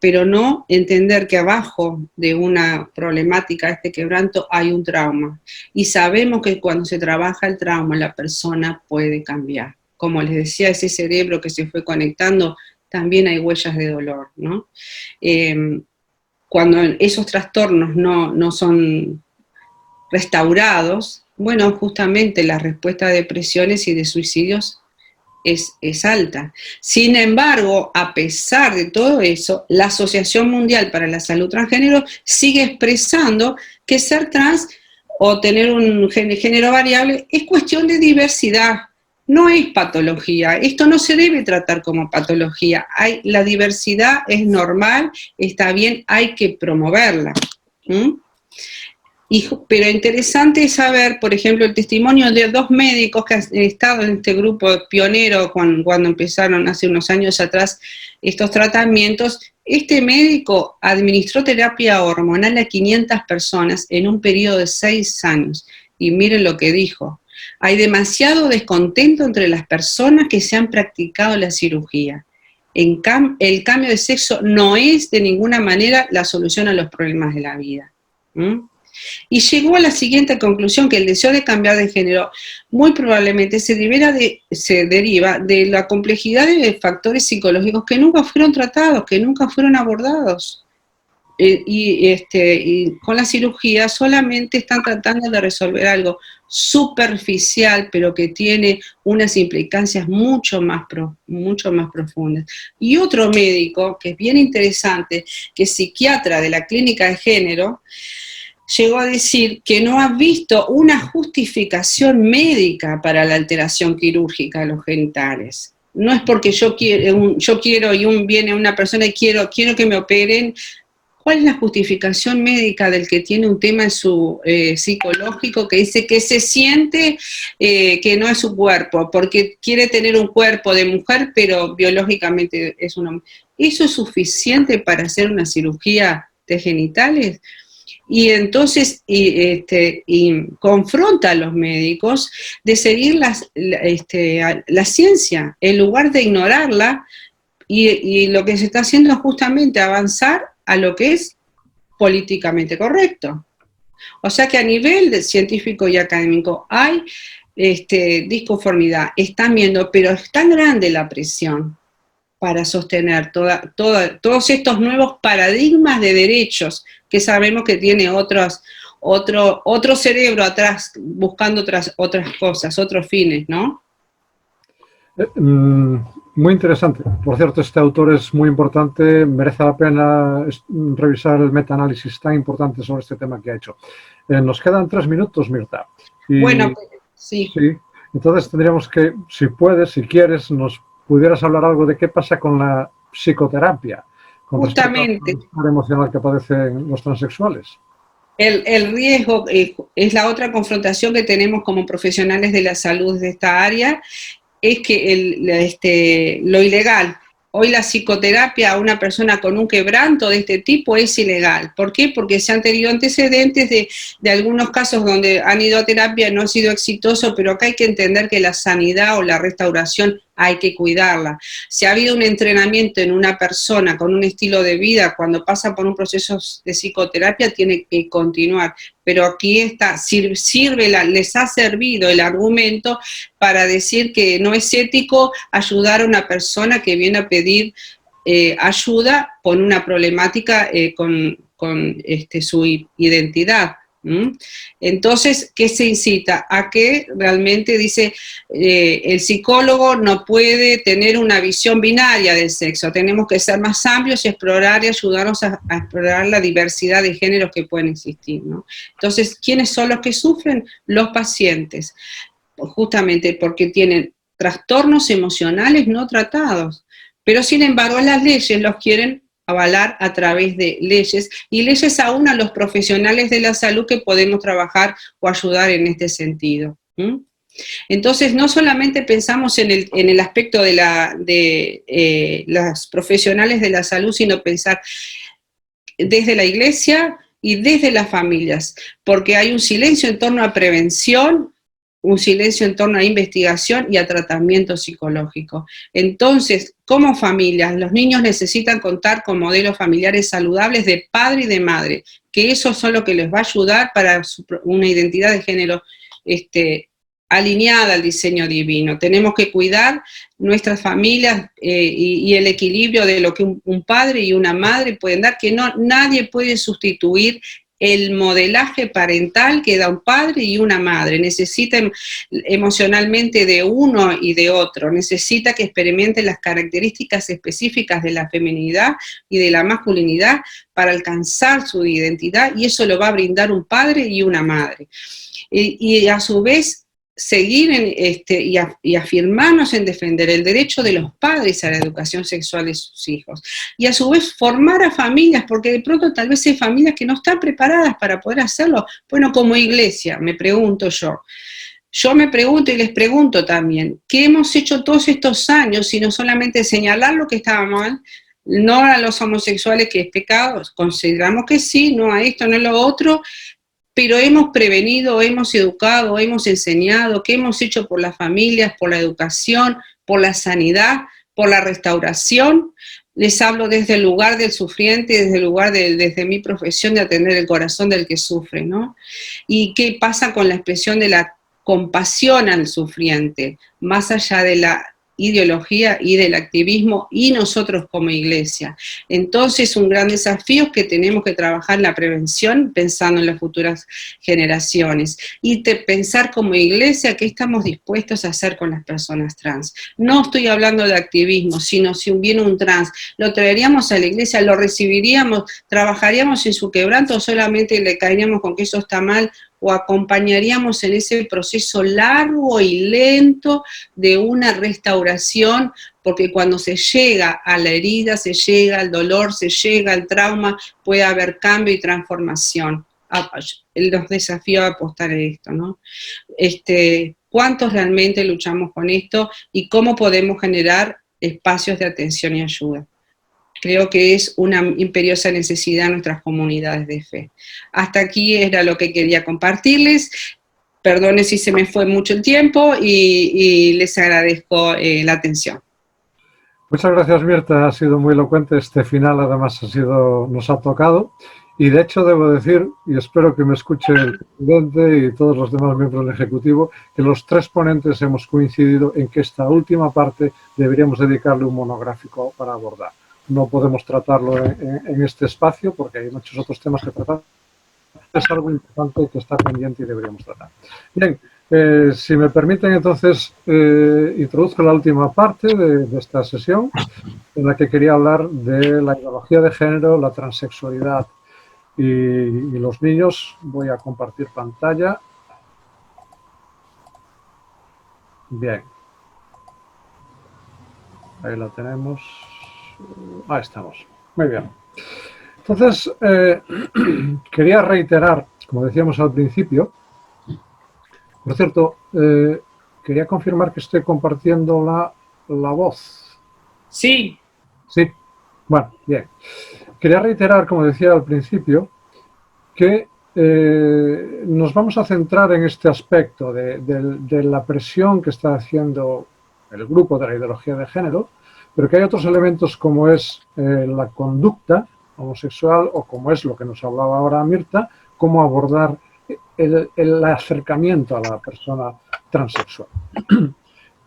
pero no entender que abajo de una problemática, quebranto, hay un trauma. Y sabemos que cuando se trabaja el trauma, la persona puede cambiar. Como les decía, ese cerebro que se fue conectando, también hay huellas de dolor, ¿no? Cuando esos trastornos no son restaurados, bueno, justamente la respuesta a depresiones y de suicidios es alta. Sin embargo, a pesar de todo eso, la Asociación Mundial para la Salud Transgénero sigue expresando que ser trans o tener un género variable es cuestión de diversidad, no es patología. Esto no se debe tratar como patología. La diversidad es normal, está bien, hay que promoverla. Pero interesante es saber, por ejemplo, el testimonio de 2 médicos que han estado en este grupo pionero cuando empezaron hace unos años atrás estos tratamientos. Este médico administró terapia hormonal a 500 personas en un periodo de 6 años. Y miren lo que dijo. Hay demasiado descontento entre las personas que se han practicado la cirugía. El cambio de sexo no es de ninguna manera la solución a los problemas de la vida. Y llegó a la siguiente conclusión, que el deseo de cambiar de género muy probablemente se deriva de la complejidad de factores psicológicos que nunca fueron tratados, que nunca fueron abordados. Y con la cirugía solamente están tratando de resolver algo superficial, pero que tiene unas implicancias mucho más profundas. Y otro médico, que es bien interesante, que es psiquiatra de la clínica de género, llegó a decir que no ha visto una justificación médica para la alteración quirúrgica de los genitales. No es porque yo quiero y viene una persona y quiero que me operen. ¿Cuál es la justificación médica del que tiene un tema en su psicológico que dice que se siente que no es su cuerpo, porque quiere tener un cuerpo de mujer, pero biológicamente es un hombre? ¿Eso es suficiente para hacer una cirugía de genitales? Y entonces confronta a los médicos de seguir la ciencia, en lugar de ignorarla, y lo que se está haciendo es justamente avanzar a lo que es políticamente correcto. O sea que a nivel científico y académico hay disconformidad, están viendo, pero es tan grande la presión para sostener todos estos nuevos paradigmas de derechos que sabemos que tiene otro cerebro atrás, buscando otras cosas, otros fines, ¿no? Muy interesante. Por cierto, este autor es muy importante, merece la pena revisar el metaanálisis tan importante sobre este tema que ha hecho. Nos quedan 3 minutos, Mirta. Bueno, sí. Entonces tendríamos que, si puedes, si quieres, nos pudieras hablar algo de qué pasa con la psicoterapia, con justamente respecto al emocional que padecen los transexuales. El riesgo es la otra confrontación que tenemos como profesionales de la salud de esta área, es que lo ilegal. Hoy la psicoterapia a una persona con un quebranto de este tipo es ilegal. ¿Por qué? Porque se han tenido antecedentes de algunos casos donde han ido a terapia y no ha sido exitoso, pero acá hay que entender que la sanidad o la restauración hay que cuidarla. Si ha habido un entrenamiento en una persona con un estilo de vida, cuando pasa por un proceso de psicoterapia, tiene que continuar. Pero aquí está, les ha servido el argumento para decir que no es ético ayudar a una persona que viene a pedir ayuda por una problemática con su identidad. Entonces, ¿qué se incita? A que realmente dice el psicólogo no puede tener una visión binaria del sexo, tenemos que ser más amplios y explorar y ayudarnos a explorar la diversidad de géneros que pueden existir, ¿no? Entonces, ¿quiénes son los que sufren? Los pacientes, justamente porque tienen trastornos emocionales no tratados, pero sin embargo las leyes los quieren avalar a través de leyes, y leyes aún a los profesionales de la salud que podemos trabajar o ayudar en este sentido. Entonces, no solamente pensamos en el aspecto de los profesionales de la salud, sino pensar desde la iglesia y desde las familias, porque hay un silencio en torno a prevención, un silencio en torno a investigación y a tratamiento psicológico. Entonces, como familias, los niños necesitan contar con modelos familiares saludables de padre y de madre, que eso es lo que les va a ayudar para una identidad de género alineada al diseño divino. Tenemos que cuidar nuestras familias y el equilibrio de lo que un padre y una madre pueden dar, que nadie puede sustituir el modelaje parental que da un padre y una madre. Necesitan emocionalmente de uno y de otro, necesita que experimenten las características específicas de la feminidad y de la masculinidad para alcanzar su identidad, y eso lo va a brindar un padre y una madre. Y a su vez, seguir y afirmarnos en defender el derecho de los padres a la educación sexual de sus hijos. Y a su vez formar a familias, porque de pronto tal vez hay familias que no están preparadas para poder hacerlo. Bueno, como iglesia, me pregunto yo. Yo me pregunto y les pregunto también, ¿qué hemos hecho todos estos años si no solamente señalar lo que estaba mal, no a los homosexuales que es pecado? Consideramos que sí, no a esto, no a lo otro, pero hemos prevenido, hemos educado, hemos enseñado, ¿qué hemos hecho por las familias, por la educación, por la sanidad, por la restauración? Les hablo desde el lugar del sufriente, desde el lugar desde mi profesión de atender el corazón del que sufre, ¿no? ¿Y qué pasa con la expresión de la compasión al sufriente, más allá de la ideología y del activismo, y nosotros como iglesia? Entonces, un gran desafío es que tenemos que trabajar en la prevención pensando en las futuras generaciones, y pensar como iglesia qué estamos dispuestos a hacer con las personas trans. No estoy hablando de activismo, sino si viene un trans, lo traeríamos a la iglesia, lo recibiríamos, trabajaríamos en su quebranto, o solamente le caeríamos con que eso está mal, o acompañaríamos en ese proceso largo y lento de una restauración, porque cuando se llega a la herida, se llega al dolor, se llega al trauma, puede haber cambio y transformación. Los desafío a apostar en esto, ¿no? ¿Cuántos realmente luchamos con esto y cómo podemos generar espacios de atención y ayuda? Creo que es una imperiosa necesidad en nuestras comunidades de fe. Hasta aquí era lo que quería compartirles. Perdone si se me fue mucho el tiempo y les agradezco la atención. Muchas gracias, Mirta. Ha sido muy elocuente. Este final, además, nos ha tocado. Y de hecho, debo decir, y espero que me escuche el presidente y todos los demás miembros del Ejecutivo, que los tres ponentes hemos coincidido en que esta última parte deberíamos dedicarle un monográfico para abordar. No podemos tratarlo en este espacio porque hay muchos otros temas que tratar. Es algo importante que está pendiente y deberíamos tratar. Bien, si me permiten, entonces, introduzco la última parte de esta sesión, en la que quería hablar de la ideología de género, la transexualidad y los niños. Voy a compartir pantalla. Bien. Ahí la tenemos. Ahí estamos. Muy bien. Entonces, quería reiterar, como decíamos al principio, por cierto, que quería confirmar que estoy compartiendo la voz. Sí. Sí. Bueno, bien. Quería reiterar, como decía al principio, que nos vamos a centrar en este aspecto de la presión que está haciendo el grupo de la ideología de género, pero que hay otros elementos como es la conducta homosexual o como es lo que nos hablaba ahora Mirta, cómo abordar el acercamiento a la persona transexual.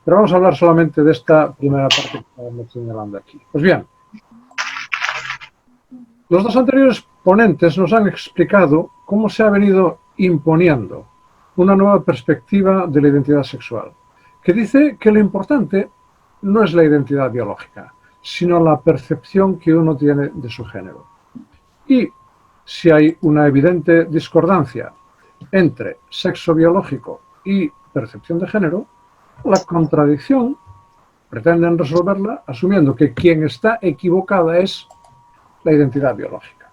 Pero vamos a hablar solamente de esta primera parte que estamos señalando aquí. Pues bien, los dos anteriores ponentes nos han explicado cómo se ha venido imponiendo una nueva perspectiva de la identidad sexual, que dice que lo importante no es la identidad biológica, sino la percepción que uno tiene de su género. Y si hay una evidente discordancia entre sexo biológico y percepción de género, la contradicción pretenden resolverla asumiendo que quien está equivocada es la identidad biológica.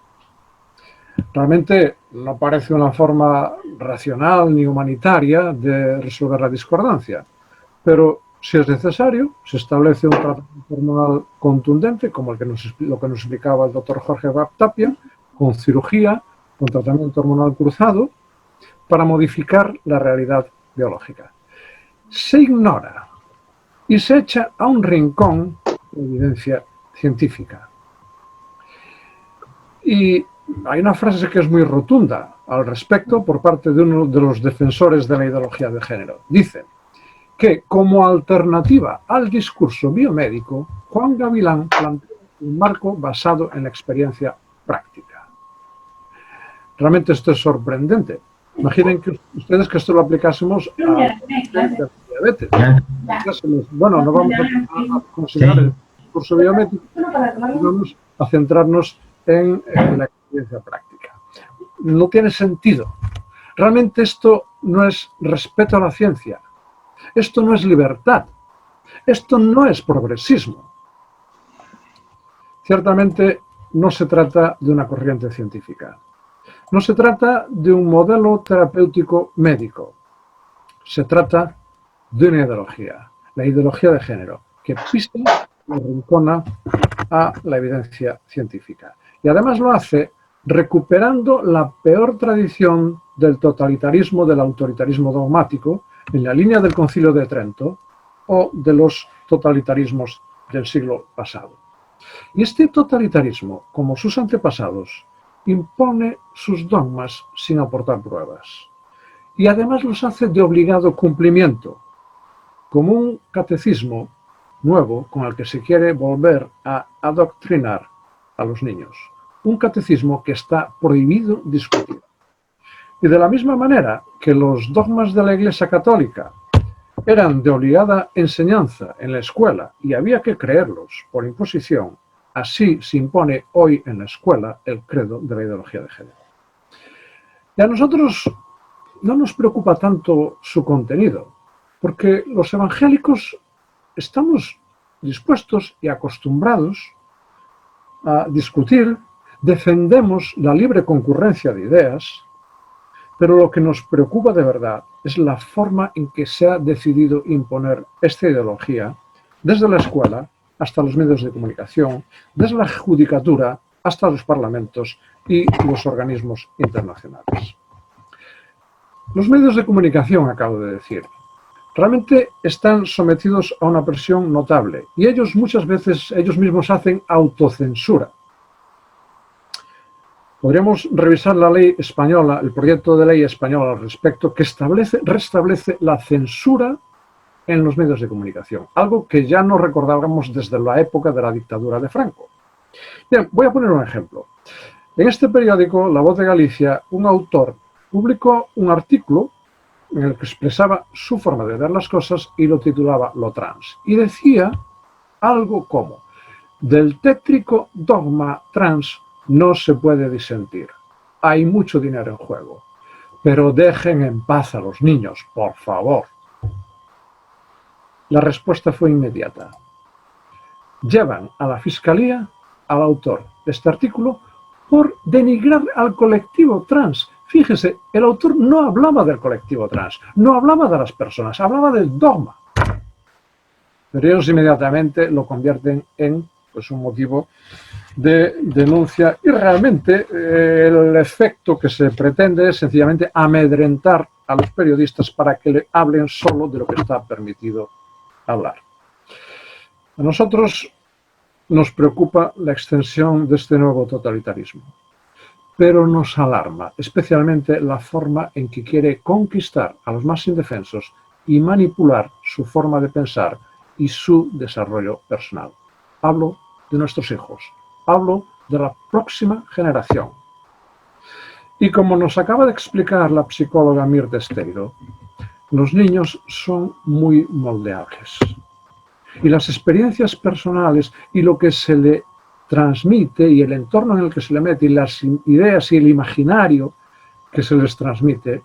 Realmente no parece una forma racional ni humanitaria de resolver la discordancia, pero si es necesario, se establece un tratamiento hormonal contundente, como lo que nos explicaba el doctor Jorge Tapia, con cirugía, con tratamiento hormonal cruzado, para modificar la realidad biológica. Se ignora y se echa a un rincón la evidencia científica. Y hay una frase que es muy rotunda al respecto por parte de uno de los defensores de la ideología de género. Dice que como alternativa al discurso biomédico, Juan Gavilán plantea un marco basado en la experiencia práctica. Realmente esto es sorprendente. Imaginen que ustedes que esto lo aplicásemos a diabetes. Bueno, no vamos a considerar el discurso biomédico, vamos a centrarnos en la experiencia práctica. No tiene sentido. Realmente esto no es respeto a la ciencia. Esto no es libertad. Esto no es progresismo. Ciertamente no se trata de una corriente científica. No se trata de un modelo terapéutico médico. Se trata de una ideología, la ideología de género, que pisa y arrincona a la evidencia científica. Y además lo hace recuperando la peor tradición del totalitarismo, del autoritarismo dogmático, en la línea del Concilio de Trento o de los totalitarismos del siglo pasado. Y este totalitarismo, como sus antepasados, impone sus dogmas sin aportar pruebas. Y además los hace de obligado cumplimiento, como un catecismo nuevo con el que se quiere volver a adoctrinar a los niños. Un catecismo que está prohibido discutir. Y de la misma manera que los dogmas de la Iglesia Católica eran de obligada enseñanza en la escuela y había que creerlos por imposición, así se impone hoy en la escuela el credo de la ideología de género. Y a nosotros no nos preocupa tanto su contenido, porque los evangélicos estamos dispuestos y acostumbrados a discutir, defendemos la libre concurrencia de ideas, pero lo que nos preocupa de verdad es la forma en que se ha decidido imponer esta ideología desde la escuela hasta los medios de comunicación, desde la judicatura hasta los parlamentos y los organismos internacionales. Los medios de comunicación, acabo de decir, realmente están sometidos a una presión notable y ellos muchas veces, ellos mismos hacen autocensura. Podríamos revisar la ley española, el proyecto de ley español al respecto, que restablece la censura en los medios de comunicación, algo que ya no recordábamos desde la época de la dictadura de Franco. Bien, voy a poner un ejemplo. En este periódico, La Voz de Galicia, un autor publicó un artículo en el que expresaba su forma de ver las cosas y lo titulaba Lo trans. Y decía algo como: del tétrico dogma trans no se puede disentir. Hay mucho dinero en juego. Pero dejen en paz a los niños, por favor. La respuesta fue inmediata. Llevan a la fiscalía al autor de este artículo por denigrar al colectivo trans. Fíjese, el autor no hablaba del colectivo trans, no hablaba de las personas, hablaba del dogma. Pero ellos inmediatamente lo convierten en pues, un motivo de denuncia y realmente el efecto que se pretende es sencillamente amedrentar a los periodistas para que le hablen solo de lo que está permitido hablar. A nosotros nos preocupa la extensión de este nuevo totalitarismo, pero nos alarma especialmente la forma en que quiere conquistar a los más indefensos y manipular su forma de pensar y su desarrollo personal. Hablo de nuestros hijos, hablo de la próxima generación. Y como nos acaba de explicar la psicóloga Mirta Esteiro, los niños son muy moldeables. Y las experiencias personales y lo que se le transmite y el entorno en el que se le mete y las ideas y el imaginario que se les transmite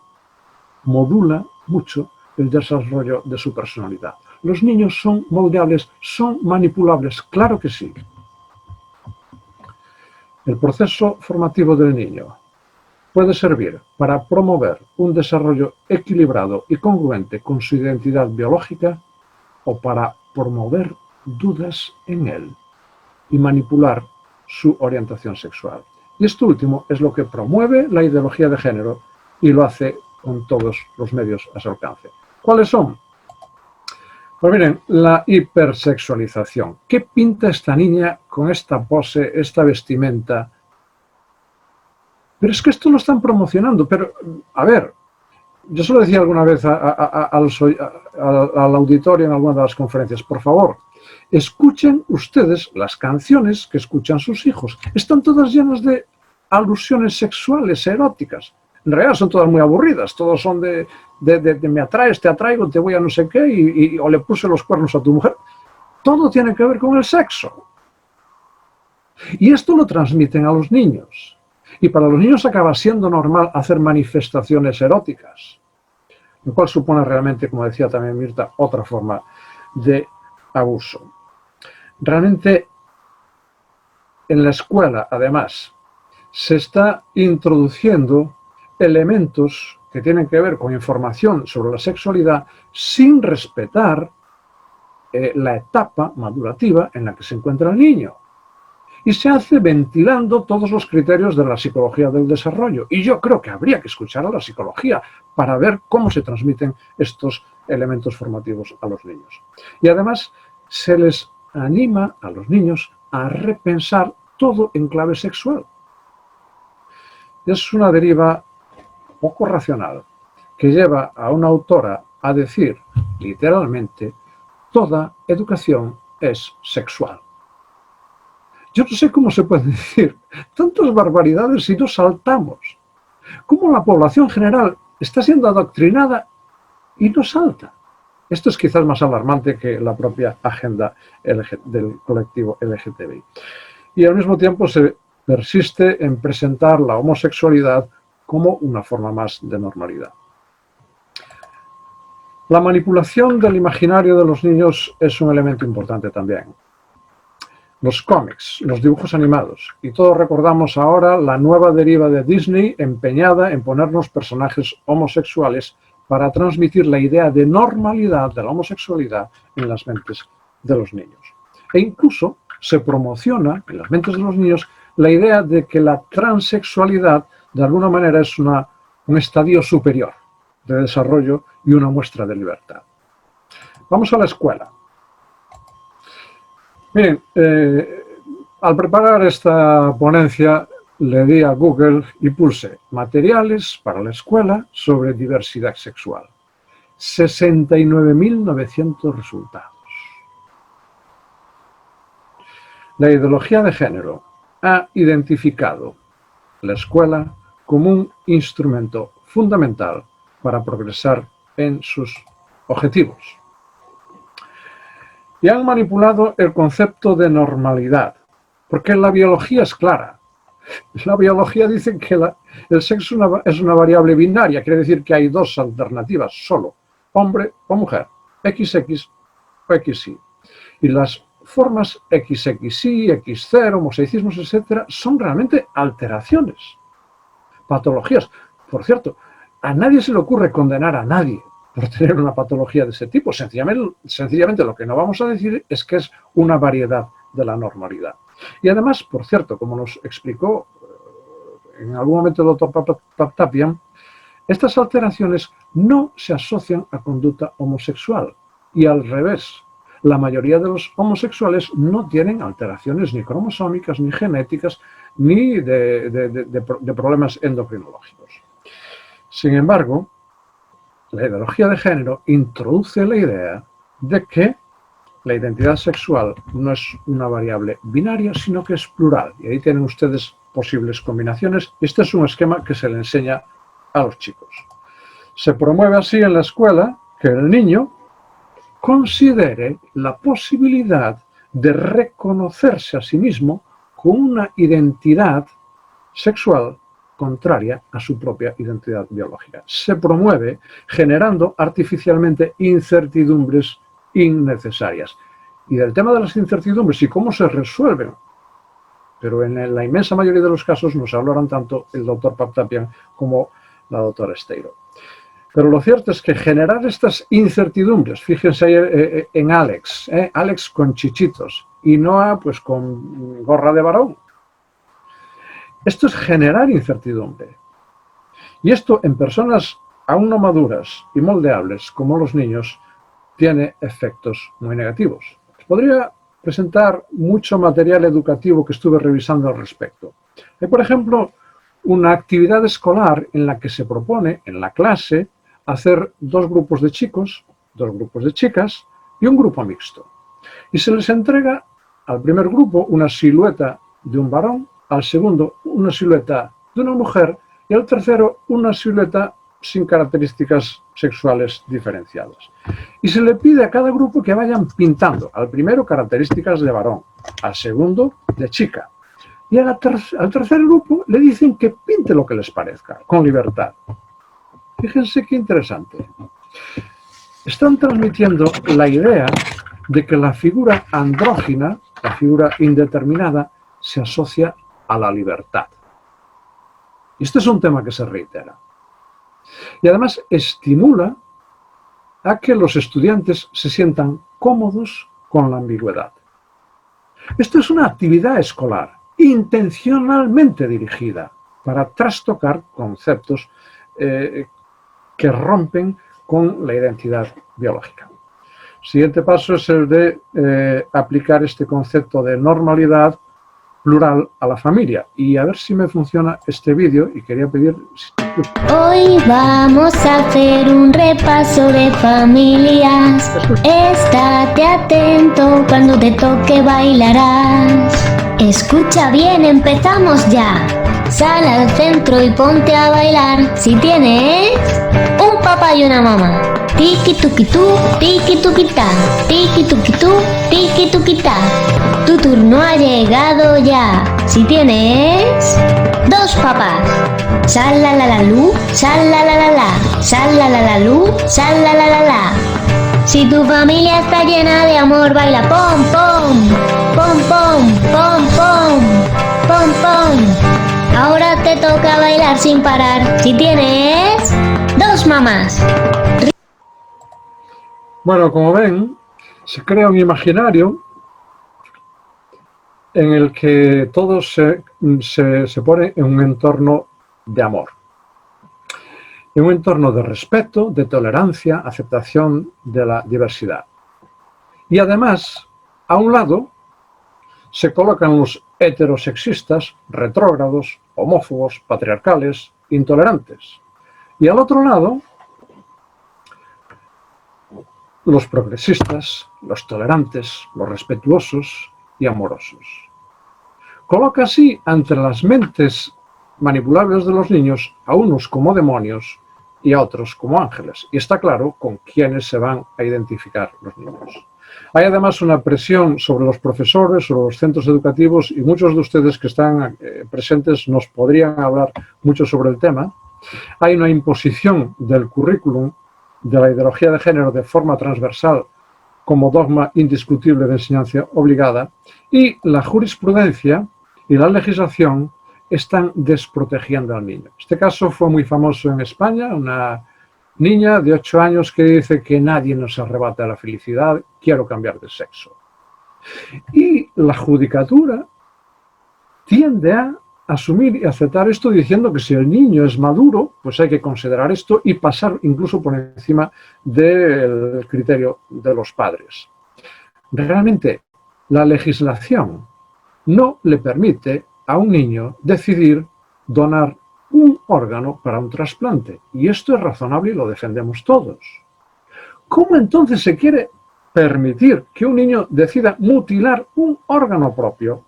modula mucho el desarrollo de su personalidad. Los niños son moldeables, son manipulables, claro que sí. El proceso formativo del niño puede servir para promover un desarrollo equilibrado y congruente con su identidad biológica o para promover dudas en él y manipular su orientación sexual. Y esto último es lo que promueve la ideología de género y lo hace con todos los medios a su alcance. ¿Cuáles son? Pues miren, la hipersexualización. ¿Qué pinta esta niña con esta pose, esta vestimenta? Pero es que esto lo están promocionando. Pero, a ver, yo se lo decía alguna vez al auditorio en alguna de las conferencias, por favor, escuchen ustedes las canciones que escuchan sus hijos. Están todas llenas de alusiones sexuales, eróticas. En realidad son todas muy aburridas, todos son de me atraes, te atraigo, te voy a no sé qué, o le puse los cuernos a tu mujer. Todo tiene que ver con el sexo. Y esto lo transmiten a los niños. Y para los niños acaba siendo normal hacer manifestaciones eróticas, lo cual supone realmente, como decía también Mirta, otra forma de abuso. Realmente, en la escuela, además, se está introduciendo elementos que tienen que ver con información sobre la sexualidad sin respetar la etapa madurativa en la que se encuentra el niño. Y se hace ventilando todos los criterios de la psicología del desarrollo. Y yo creo que habría que escuchar a la psicología para ver cómo se transmiten estos elementos formativos a los niños. Y además se les anima a los niños a repensar todo en clave sexual. Es una deriva poco racional que lleva a una autora a decir, literalmente, toda educación es sexual. Yo no sé cómo se puede decir tantas barbaridades si no saltamos. Cómo la población general está siendo adoctrinada y no salta. Esto es quizás más alarmante que la propia agenda del colectivo LGTBI. Y al mismo tiempo se persiste en presentar la homosexualidad como una forma más de normalidad. La manipulación del imaginario de los niños es un elemento importante también. Los cómics, los dibujos animados, y todos recordamos ahora la nueva deriva de Disney empeñada en ponernos personajes homosexuales para transmitir la idea de normalidad de la homosexualidad en las mentes de los niños. E incluso se promociona en las mentes de los niños la idea de que la transexualidad de alguna manera es un estadio superior de desarrollo y una muestra de libertad. Vamos a la escuela. Miren, al preparar esta ponencia le di a Google y puse materiales para la escuela sobre diversidad sexual. 69.900 resultados. La ideología de género ha identificado la escuela como un instrumento fundamental para progresar en sus objetivos. Y han manipulado el concepto de normalidad, porque la biología es clara. La biología dice que el sexo es una variable binaria, quiere decir que hay dos alternativas solo, hombre o mujer, XX o XY. Y las formas XXY, X0, homosexismos, etc., son realmente alteraciones, patologías. por cierto, a nadie se le ocurre condenar a nadie por tener una patología de ese tipo. Sencillamente lo que no vamos a decir es que es una variedad de la normalidad. Y además, por cierto, como nos explicó en algún momento el doctor Paptapian, estas alteraciones no se asocian a conducta homosexual. Y al revés, la mayoría de los homosexuales no tienen alteraciones ni cromosómicas, ni genéticas, ni de problemas endocrinológicos. Sin embargo, la ideología de género introduce la idea de que la identidad sexual no es una variable binaria, sino que es plural. Y ahí tienen ustedes posibles combinaciones. Este es un esquema que se le enseña a los chicos. Se promueve así en la escuela que el niño considere la posibilidad de reconocerse a sí mismo con una identidad sexual contraria a su propia identidad biológica. Se promueve generando artificialmente incertidumbres innecesarias. Y del tema de las incertidumbres y cómo se resuelven, pero en la inmensa mayoría de los casos nos hablaron tanto el doctor Paptapian como la doctora Esteiro. Pero lo cierto es que generar estas incertidumbres, fíjense ahí en Alex, Alex con chichitos y Noah pues con gorra de varón. Esto es generar incertidumbre. Y esto en personas aún no maduras y moldeables como los niños tiene efectos muy negativos. Podría presentar mucho material educativo que estuve revisando al respecto. Hay, por ejemplo, una actividad escolar en la que se propone en la clase hacer 2 grupos de chicos, 2 grupos de chicas y un grupo mixto. Y se les entrega al primer grupo una silueta de un varón, al segundo una silueta de una mujer y al tercero una silueta sin características sexuales diferenciadas. Y se le pide a cada grupo que vayan pintando, al primero características de varón, al segundo de chica. Y al tercer grupo le dicen que pinte lo que les parezca, con libertad. Fíjense qué interesante. Están transmitiendo la idea de que la figura andrógina, la figura indeterminada, se asocia a la libertad. Y este es un tema que se reitera. Y además estimula a que los estudiantes se sientan cómodos con la ambigüedad. Esto es una actividad escolar intencionalmente dirigida para trastocar conceptos que rompen con la identidad biológica. El siguiente paso es el de aplicar este concepto de normalidad plural a la familia. Y a ver si me funciona este vídeo y quería pedir... Hoy vamos a hacer un repaso de familias. Estate atento, cuando te toque bailarás. Escucha bien, empezamos ya. Sal al centro y ponte a bailar. Si tienes un papá y una mamá. Tiki tuki tú, tiki tuki ta. Tiki tuki tú, tiki tuki ta. Tu turno ha llegado ya. Si tienes 2 papás. Sal la la la lu, sal la la la la. Sal la la la lu, sal la la la la. Si tu familia está llena de amor, baila pom pom, pom pom, pom pom, pom pom. Ahora te toca bailar sin parar. Si tienes 2 mamás. Bueno, como ven, se crea un imaginario en el que todo se pone en un entorno de amor, en un entorno de respeto, de tolerancia, aceptación de la diversidad. Y además, a un lado, se colocan los heterosexistas, retrógrados, homófobos, patriarcales, intolerantes. Y al otro lado, los progresistas, los tolerantes, los respetuosos y amorosos. Coloca así ante las mentes manipulables de los niños a unos como demonios y a otros como ángeles. Y está claro con quiénes se van a identificar los niños. Hay además una presión sobre los profesores, sobre los centros educativos, y muchos de ustedes que están presentes nos podrían hablar mucho sobre el tema. Hay una imposición del currículum de la ideología de género de forma transversal como dogma indiscutible de enseñanza obligada, y la jurisprudencia y la legislación están desprotegiendo al niño. Este caso fue muy famoso en España, una niña de 8 años que dice que nadie nos arrebata la felicidad, quiero cambiar de sexo. Y la judicatura tiende a asumir y aceptar esto diciendo que si el niño es maduro, pues hay que considerar esto y pasar incluso por encima del criterio de los padres. Realmente, la legislación no le permite a un niño decidir donar un órgano para un trasplante. Y esto es razonable y lo defendemos todos. ¿Cómo entonces se quiere permitir que un niño decida mutilar un órgano propio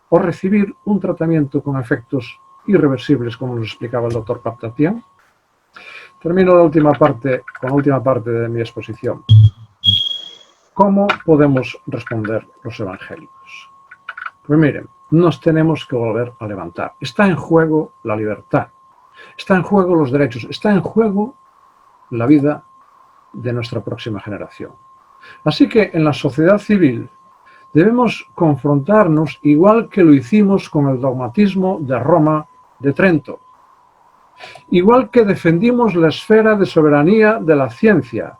o recibir un tratamiento con efectos irreversibles, como nos explicaba el doctor Paptatian? Termino con la última parte de mi exposición. ¿Cómo podemos responder los evangélicos? Pues miren, nos tenemos que volver a levantar. Está en juego la libertad, está en juego los derechos, está en juego la vida de nuestra próxima generación. Así que en la sociedad civil debemos confrontarnos igual que lo hicimos con el dogmatismo de Roma de Trento. Igual que defendimos la esfera de soberanía de la ciencia.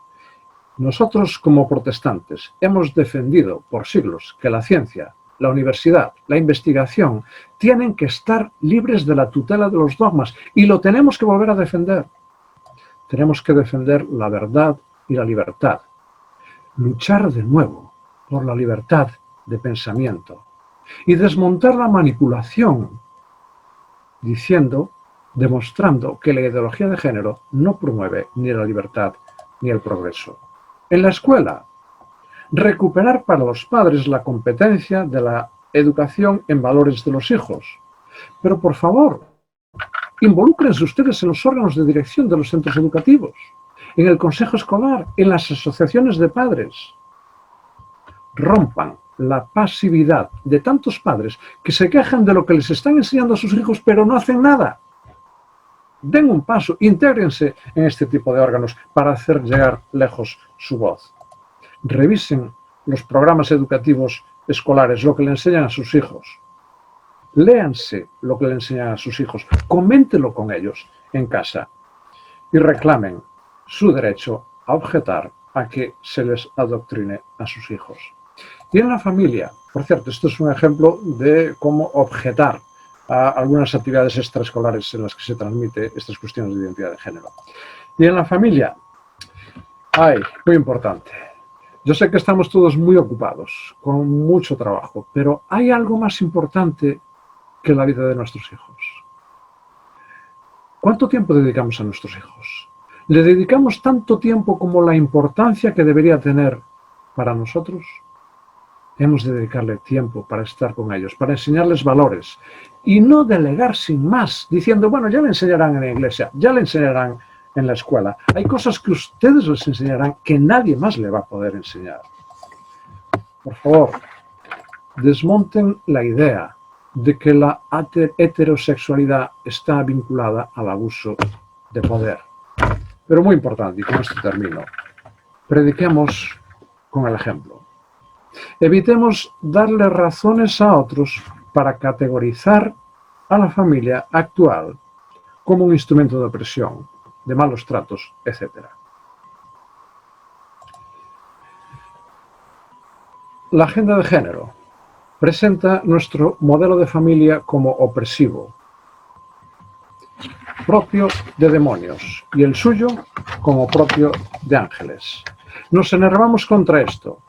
Nosotros como protestantes hemos defendido por siglos que la ciencia, la universidad, la investigación tienen que estar libres de la tutela de los dogmas y lo tenemos que volver a defender. Tenemos que defender la verdad y la libertad. Luchar de nuevo por la libertad de pensamiento y desmontar la manipulación demostrando que la ideología de género no promueve ni la libertad ni el progreso. En la escuela, recuperar para los padres la competencia de la educación en valores de los hijos. Pero por favor, involúcrense ustedes en los órganos de dirección de los centros educativos, en el consejo escolar, en las asociaciones de padres. Rompan la pasividad de tantos padres que se quejan de lo que les están enseñando a sus hijos, pero no hacen nada. Den un paso, intégrense en este tipo de órganos para hacer llegar lejos su voz. Revisen los programas educativos escolares, lo que le enseñan a sus hijos. Léanse lo que le enseñan a sus hijos, coméntenlo con ellos en casa y reclamen su derecho a objetar a que se les adoctrine a sus hijos. Y en la familia, por cierto, esto es un ejemplo de cómo objetar a algunas actividades extraescolares en las que se transmite estas cuestiones de identidad de género. Y en la familia, muy importante. Yo sé que estamos todos muy ocupados, con mucho trabajo, pero hay algo más importante que la vida de nuestros hijos. ¿Cuánto tiempo dedicamos a nuestros hijos? ¿Le dedicamos tanto tiempo como la importancia que debería tener para nosotros? Hemos de dedicarle tiempo para estar con ellos, para enseñarles valores y no delegar sin más, diciendo, bueno, ya le enseñarán en la iglesia, ya le enseñarán en la escuela. Hay cosas que ustedes les enseñarán que nadie más le va a poder enseñar. Por favor, desmonten la idea de que la heterosexualidad está vinculada al abuso de poder. Pero muy importante, y con esto termino, prediquemos con el ejemplo. Evitemos darle razones a otros para categorizar a la familia actual como un instrumento de opresión, de malos tratos, etc. La agenda de género presenta nuestro modelo de familia como opresivo, propio de demonios, y el suyo como propio de ángeles. Nos enervamos contra esto.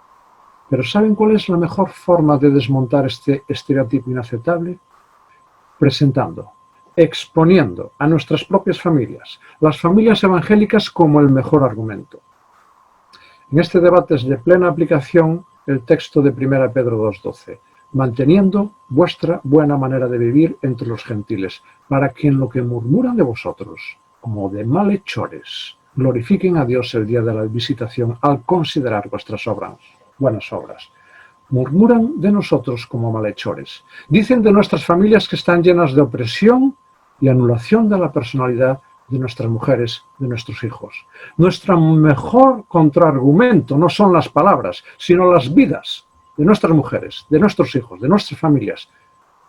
Pero ¿saben cuál es la mejor forma de desmontar este estereotipo inaceptable? Presentando, exponiendo a nuestras propias familias, las familias evangélicas como el mejor argumento. En este debate es de plena aplicación el texto de 1 Pedro 2:12, manteniendo vuestra buena manera de vivir entre los gentiles, para que en lo que murmuran de vosotros, como de malhechores, glorifiquen a Dios el día de la visitación al considerar vuestras buenas obras. Murmuran de nosotros como malhechores. Dicen de nuestras familias que están llenas de opresión y anulación de la personalidad de nuestras mujeres, de nuestros hijos. Nuestro mejor contraargumento no son las palabras, sino las vidas de nuestras mujeres, de nuestros hijos, de nuestras familias,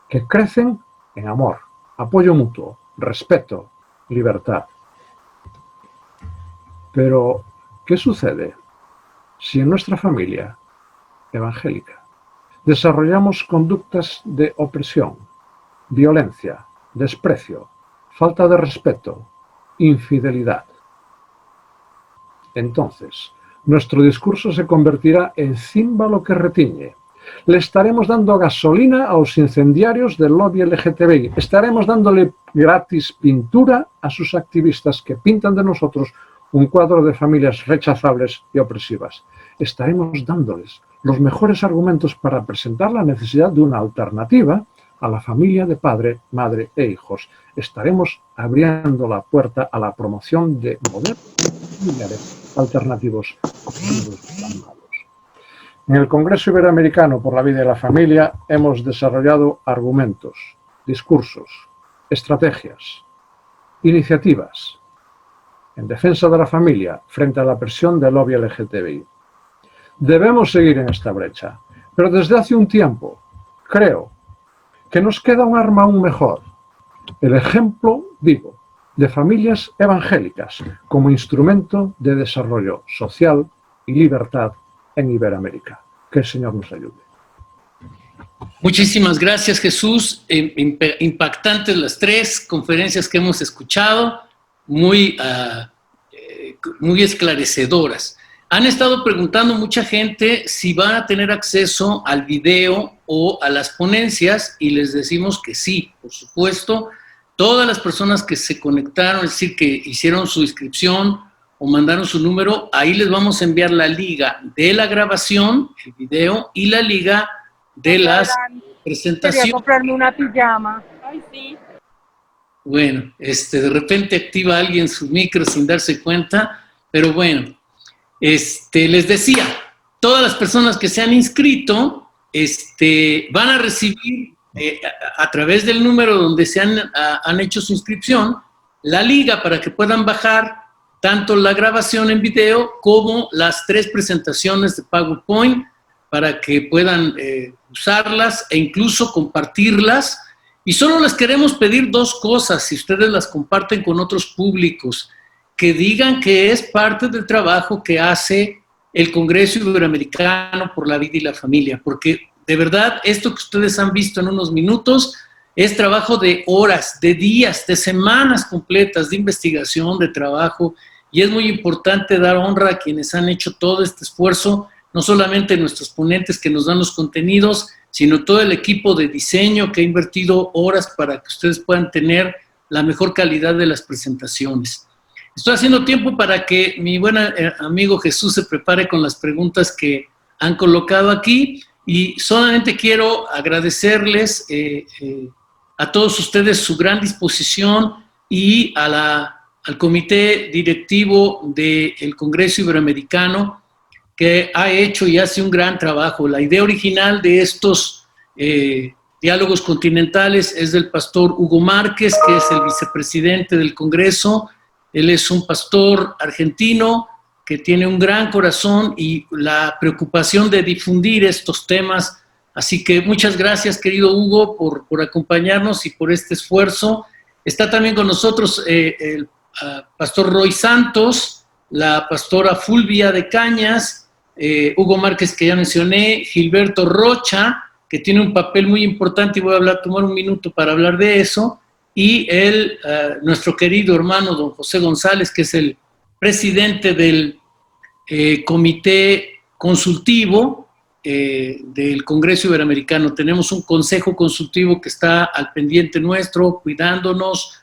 que crecen en amor, apoyo mutuo, respeto, libertad. Pero, ¿qué sucede si en nuestra familia evangélica desarrollamos conductas de opresión, violencia, desprecio, falta de respeto, infidelidad? Entonces, nuestro discurso se convertirá en címbalo que retiñe. Le estaremos dando gasolina a los incendiarios del lobby LGTBI. Estaremos dándole gratis pintura a sus activistas que pintan de nosotros un cuadro de familias rechazables y opresivas. Estaremos dándoles los mejores argumentos para presentar la necesidad de una alternativa a la familia de padre, madre e hijos. Estaremos abriendo la puerta a la promoción de modelos familiares alternativos. En el Congreso Iberoamericano por la Vida y la Familia hemos desarrollado argumentos, discursos, estrategias, iniciativas en defensa de la familia frente a la presión del lobby LGTBI. Debemos seguir en esta brecha, pero desde hace un tiempo creo que nos queda un arma aún mejor, el ejemplo vivo de familias evangélicas como instrumento de desarrollo social y libertad en Iberoamérica. Que el Señor nos ayude. Muchísimas gracias, Jesús. Impactantes las 3 conferencias que hemos escuchado, muy esclarecedoras. Han estado preguntando mucha gente si van a tener acceso al video o a las ponencias y les decimos que sí, por supuesto. Todas las personas que se conectaron, es decir, que hicieron su inscripción o mandaron su número, ahí les vamos a enviar la liga de la grabación, el video, y la liga de las presentaciones. Quería comprarme una pijama. Ay, sí. Bueno, de repente activa alguien su micro sin darse cuenta, pero bueno, les decía, todas las personas que se han inscrito, van a recibir a través del número donde han hecho su inscripción, la liga para que puedan bajar tanto la grabación en video como las 3 presentaciones de PowerPoint para que puedan usarlas e incluso compartirlas. Y solo les queremos pedir 2 cosas, si ustedes las comparten con otros públicos, que digan que es parte del trabajo que hace el Congreso Iberoamericano por la Vida y la Familia, porque de verdad esto que ustedes han visto en unos minutos es trabajo de horas, de días, de semanas completas de investigación, de trabajo, y es muy importante dar honra a quienes han hecho todo este esfuerzo, no solamente nuestros ponentes que nos dan los contenidos, sino todo el equipo de diseño que ha invertido horas para que ustedes puedan tener la mejor calidad de las presentaciones. Estoy haciendo tiempo para que mi buen amigo Jesús se prepare con las preguntas que han colocado aquí, y solamente quiero agradecerles a todos ustedes su gran disposición y al comité directivo del Congreso Iberoamericano, que ha hecho y hace un gran trabajo. La idea original de estos diálogos continentales es del pastor Hugo Márquez, que es el vicepresidente del Congreso. Él es un pastor argentino que tiene un gran corazón y la preocupación de difundir estos temas. Así que muchas gracias, querido Hugo, por acompañarnos y por este esfuerzo. Está también con nosotros el pastor Roy Santos, la pastora Fulvia de Cañas, Hugo Márquez, que ya mencioné, Gilberto Rocha, que tiene un papel muy importante y voy a tomar un minuto para hablar de eso, y nuestro querido hermano don José González, que es el presidente del comité consultivo del Congreso Iberoamericano. Tenemos un consejo consultivo que está al pendiente nuestro, cuidándonos,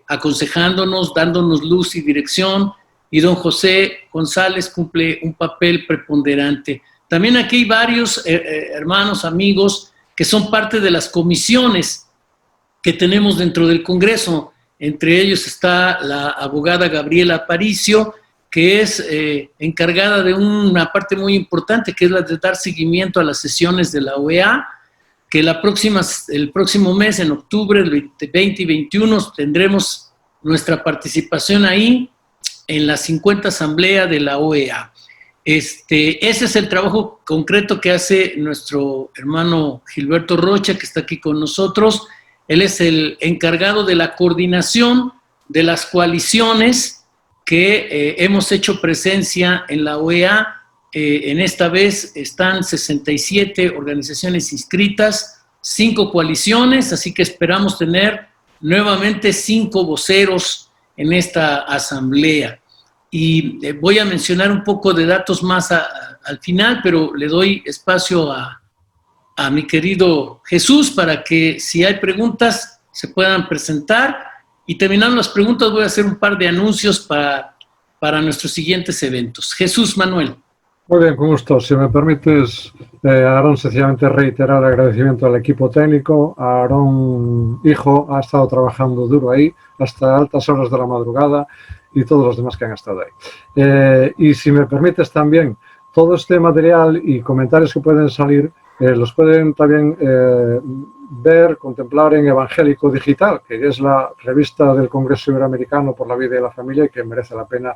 aconsejándonos, dándonos luz y dirección, y don José González cumple un papel preponderante. También aquí hay varios hermanos, amigos, que son parte de las comisiones que tenemos dentro del Congreso. Entre ellos está la abogada Gabriela Aparicio, que es encargada de una parte muy importante, que es la de dar seguimiento a las sesiones de la OEA, que el próximo mes, en octubre del 20 y 21, tendremos nuestra participación ahí en la 50 Asamblea de la OEA. Ese es el trabajo concreto que hace nuestro hermano Gilberto Rocha, que está aquí con nosotros. Él es el encargado de la coordinación de las coaliciones que hemos hecho presencia en la OEA. En esta vez están 67 organizaciones inscritas, 5 coaliciones, así que esperamos tener nuevamente 5 voceros en esta asamblea. Y voy a mencionar un poco de datos más al final, pero le doy espacio a mi querido Jesús para que si hay preguntas se puedan presentar. Y terminando las preguntas voy a hacer un par de anuncios para nuestros siguientes eventos. Jesús Manuel. Muy bien, con gusto. Si me permites, Aarón, sencillamente reiterar el agradecimiento al equipo técnico. Aarón, hijo, ha estado trabajando duro ahí hasta altas horas de la madrugada y todos los demás que han estado ahí. Y si me permites también, todo este material y comentarios que pueden salir, los pueden también ver, contemplar en Evangélico Digital, que es la revista del Congreso Iberoamericano por la Vida y la Familia y que merece la pena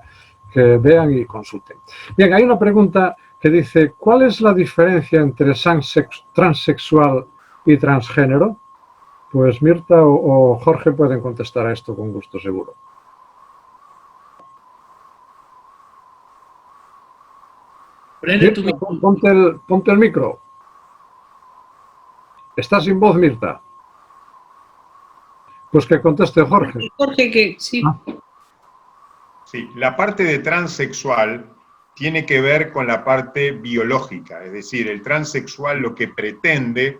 que vean y consulten. Bien, hay una pregunta que dice, ¿cuál es la diferencia entre transexual y transgénero? Pues Mirta o Jorge pueden contestar a esto con gusto, seguro. Mirta, ponte el micro. ¿Estás sin voz, Mirta? Pues que conteste Jorge. Jorge, que sí. Sí, la parte de transexual tiene que ver con la parte biológica, es decir, el transexual lo que pretende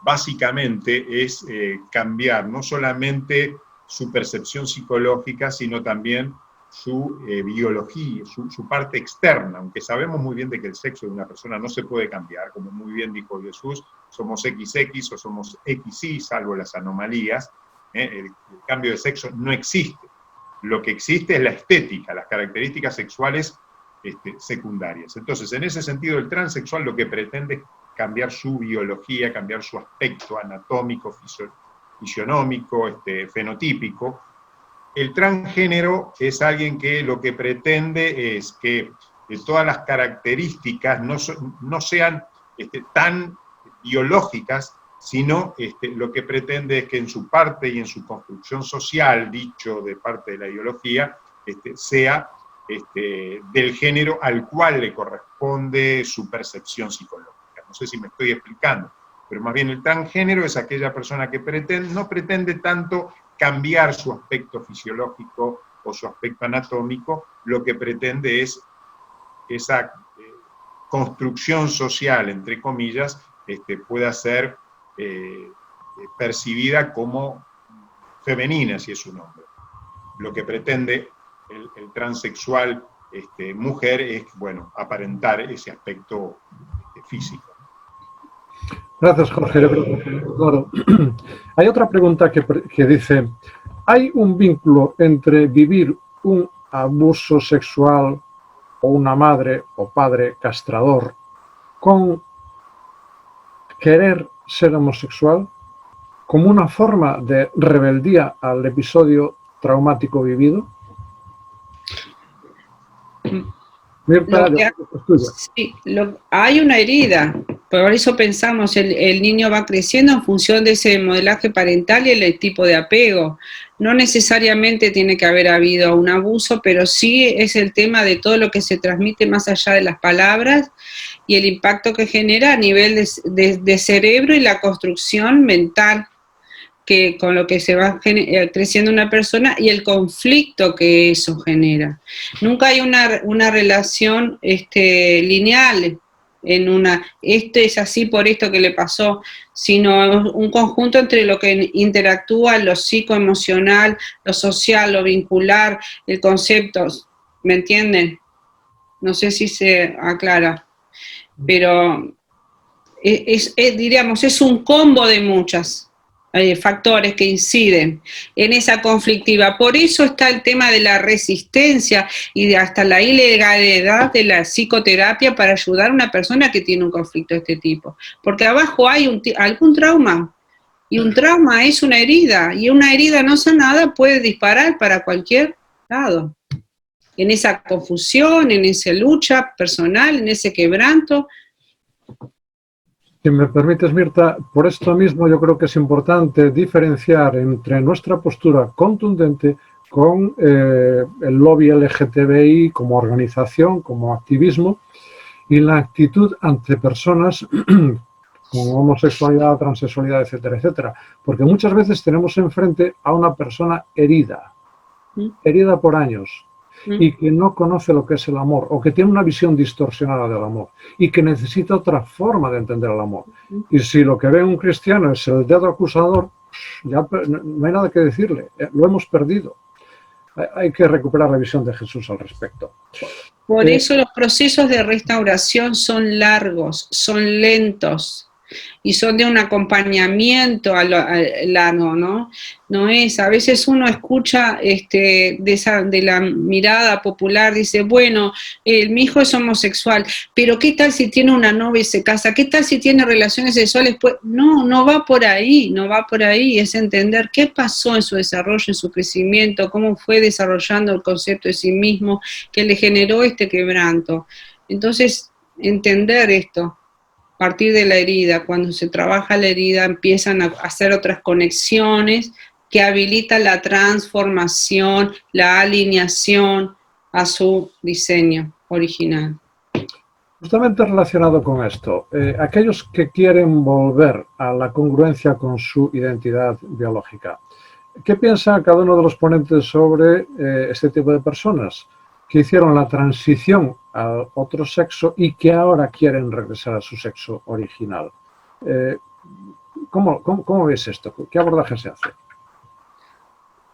básicamente es cambiar no solamente su percepción psicológica, sino también su biología, su parte externa, aunque sabemos muy bien de que el sexo de una persona no se puede cambiar, como muy bien dijo Jesús, somos XX o somos XY, salvo las anomalías, el cambio de sexo no existe. Lo que existe es la estética, las características sexuales secundarias. Entonces, en ese sentido, el transexual lo que pretende es cambiar su biología, cambiar su aspecto anatómico, fisionómico, fenotípico. El transgénero es alguien que lo que pretende es que todas las características no sean tan biológicas, sino lo que pretende es que en su parte y en su construcción social, dicho de parte de la ideología, sea del género al cual le corresponde su percepción psicológica. No sé si me estoy explicando, pero más bien el transgénero es aquella persona que no pretende tanto cambiar su aspecto fisiológico o su aspecto anatómico, lo que pretende es esa construcción social, entre comillas, pueda ser percibida como femenina, si es un hombre. Lo que pretende el transexual mujer es, bueno, aparentar ese aspecto físico. Gracias, Jorge. Claro. Hay otra pregunta que dice, ¿hay un vínculo entre vivir un abuso sexual o una madre o padre castrador con querer ser homosexual como una forma de rebeldía al episodio traumático vivido? Mirta, sí, hay una herida, por eso pensamos, el niño va creciendo en función de ese modelaje parental y el tipo de apego. No necesariamente tiene que haber habido un abuso, pero sí es el tema de todo lo que se transmite más allá de las palabras y el impacto que genera a nivel de cerebro y la construcción mental que con lo que se va creciendo una persona y el conflicto que eso genera. Nunca hay una relación lineal esto es así por esto que le pasó, sino un conjunto entre lo que interactúa, lo psicoemocional, lo social, lo vincular, el concepto, ¿me entienden? No sé si se aclara, pero diríamos, es un combo de muchas factores que inciden en esa conflictiva. Por eso está el tema de la resistencia y de hasta la ilegalidad de la psicoterapia para ayudar a una persona que tiene un conflicto de este tipo. Porque abajo hay algún trauma, y un trauma es una herida, y una herida no sanada puede disparar para cualquier lado. En esa confusión, en esa lucha personal, en ese quebranto. Si me permites, Mirta, por esto mismo yo creo que es importante diferenciar entre nuestra postura contundente con el lobby LGTBI como organización, como activismo, y la actitud ante personas con homosexualidad, transexualidad, etcétera, etcétera. Porque muchas veces tenemos enfrente a una persona herida por años, y que no conoce lo que es el amor, o que tiene una visión distorsionada del amor, y que necesita otra forma de entender el amor. Y si lo que ve un cristiano es el dedo acusador, ya no hay nada que decirle, lo hemos perdido. Hay que recuperar la visión de Jesús al respecto. Por eso los procesos de restauración son largos, son lentos y son de un acompañamiento largo, ¿no? No es, a veces uno escucha de la mirada popular, dice, bueno, mi hijo es homosexual, pero ¿qué tal si tiene una novia y se casa? ¿Qué tal si tiene relaciones sexuales? Pues no va por ahí, no va por ahí, es entender qué pasó en su desarrollo, en su crecimiento, cómo fue desarrollando el concepto de sí mismo, que le generó este quebranto. Entonces, entender esto. A partir de la herida, cuando se trabaja la herida, empiezan a hacer otras conexiones que habilitan la transformación, la alineación a su diseño original. Justamente relacionado con esto, aquellos que quieren volver a la congruencia con su identidad biológica, ¿qué piensa cada uno de los ponentes sobre este tipo de personas que hicieron la transición al otro sexo y que ahora quieren regresar a su sexo original? ¿Cómo ves esto? ¿Qué abordaje se hace?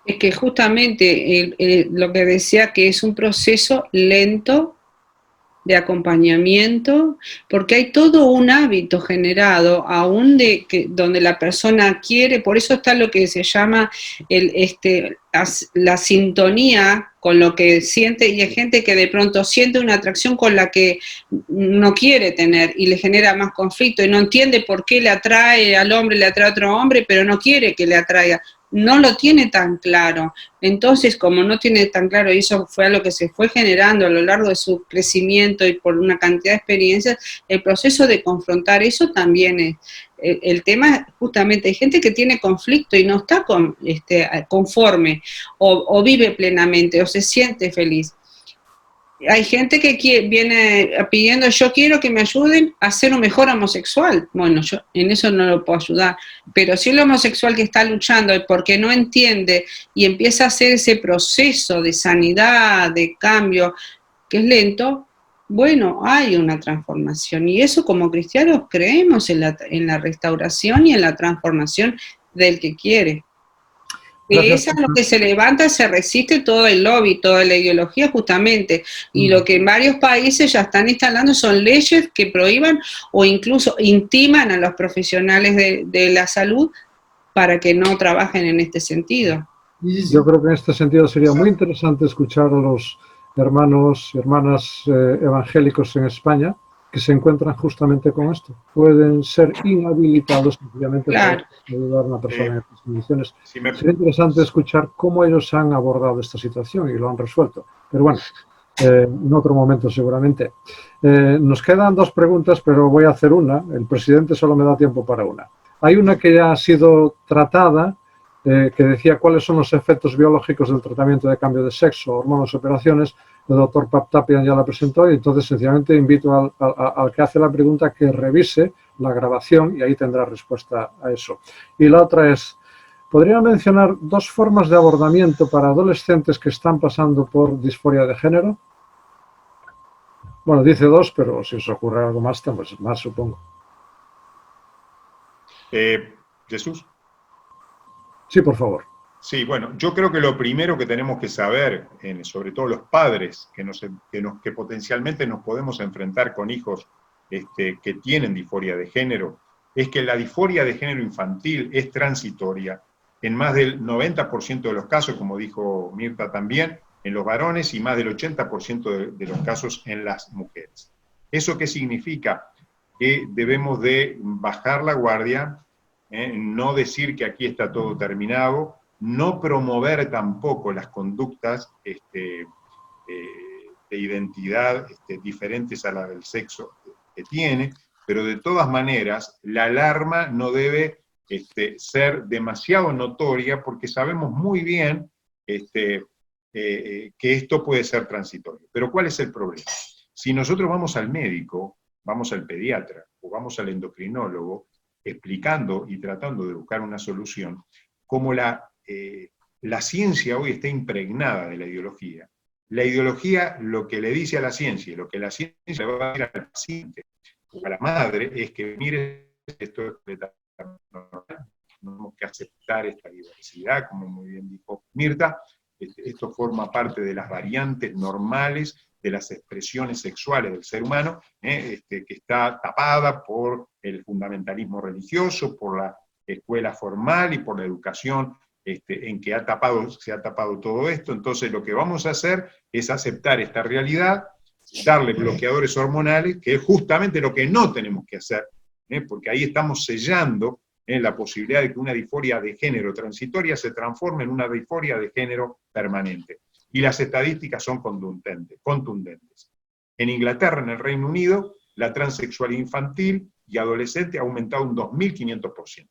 Es que justamente lo que decía que es un proceso lento de acompañamiento, porque hay todo un hábito generado, aún donde la persona quiere, por eso está lo que se llama la sintonía con lo que siente, y hay gente que de pronto siente una atracción con la que no quiere tener y le genera más conflicto y no entiende por qué le atrae al hombre, le atrae a otro hombre, pero no quiere que le atraiga. No lo tiene tan claro. Entonces, como no tiene tan claro, y eso fue a lo que se fue generando a lo largo de su crecimiento y por una cantidad de experiencias, el proceso de confrontar eso también es el tema. Justamente hay gente que tiene conflicto y no está conforme o vive plenamente o se siente feliz. Hay gente que viene pidiendo, yo quiero que me ayuden a ser un mejor homosexual. Bueno, yo en eso no lo puedo ayudar, pero si el homosexual que está luchando porque no entiende y empieza a hacer ese proceso de sanidad, de cambio, que es lento, bueno, hay una transformación. Y eso como cristianos creemos en la restauración y en la transformación del que quiere. Es a lo que se levanta, se resiste todo el lobby, toda la ideología justamente, y lo que en varios países ya están instalando son leyes que prohíban o incluso intiman a los profesionales de la salud para que no trabajen en este sentido. Yo creo que en este sentido sería muy interesante escuchar a los hermanos y hermanas evangélicos en España que se encuentran justamente con esto. Pueden ser inhabilitados sencillamente para ayudar a una persona en estas condiciones. Sería interesante escuchar cómo ellos han abordado esta situación y lo han resuelto. Pero bueno, en otro momento seguramente. Nos quedan dos preguntas, pero voy a hacer una. El presidente solo me da tiempo para una. Hay una que ya ha sido tratada, que decía cuáles son los efectos biológicos del tratamiento de cambio de sexo, hormonas, operaciones. El doctor Paptapian ya la presentó y entonces sencillamente invito al que hace la pregunta que revise la grabación y ahí tendrá respuesta a eso. Y la otra es, ¿podría mencionar dos formas de abordamiento para adolescentes que están pasando por disforia de género? Bueno, dice dos, pero si os ocurre algo más, pues más supongo. Jesús. Sí, por favor. Sí, bueno, yo creo que lo primero que tenemos que saber, sobre todo los padres, que potencialmente nos podemos enfrentar con hijos que tienen disforia de género, es que la disforia de género infantil es transitoria en más del 90% de los casos, como dijo Mirta también, en los varones y más del 80% de los casos en las mujeres. ¿Eso qué significa? Que debemos de bajar la guardia, no decir que aquí está todo terminado, no promover tampoco las conductas de identidad diferentes a la del sexo que tiene, pero de todas maneras la alarma no debe ser demasiado notoria, porque sabemos muy bien que esto puede ser transitorio. Pero ¿cuál es el problema? Si nosotros vamos al médico, vamos al pediatra o vamos al endocrinólogo explicando y tratando de buscar una solución, como la ciencia hoy está impregnada de la ideología lo que le dice a la ciencia y lo que la ciencia le va a decir al paciente o a la madre es que mire, esto es completamente normal, tenemos que aceptar esta diversidad, como muy bien dijo Mirta, esto forma parte de las variantes normales de las expresiones sexuales del ser humano, que está tapada por el fundamentalismo religioso, por la escuela formal y por la educación en que se ha tapado todo esto. Entonces lo que vamos a hacer es aceptar esta realidad, darle bloqueadores hormonales, que es justamente lo que no tenemos que hacer, porque ahí estamos sellando la posibilidad de que una disforia de género transitoria se transforme en una disforia de género permanente. Y las estadísticas son contundentes. En Inglaterra, en el Reino Unido, la transexualidad infantil y adolescente ha aumentado un 2.500%.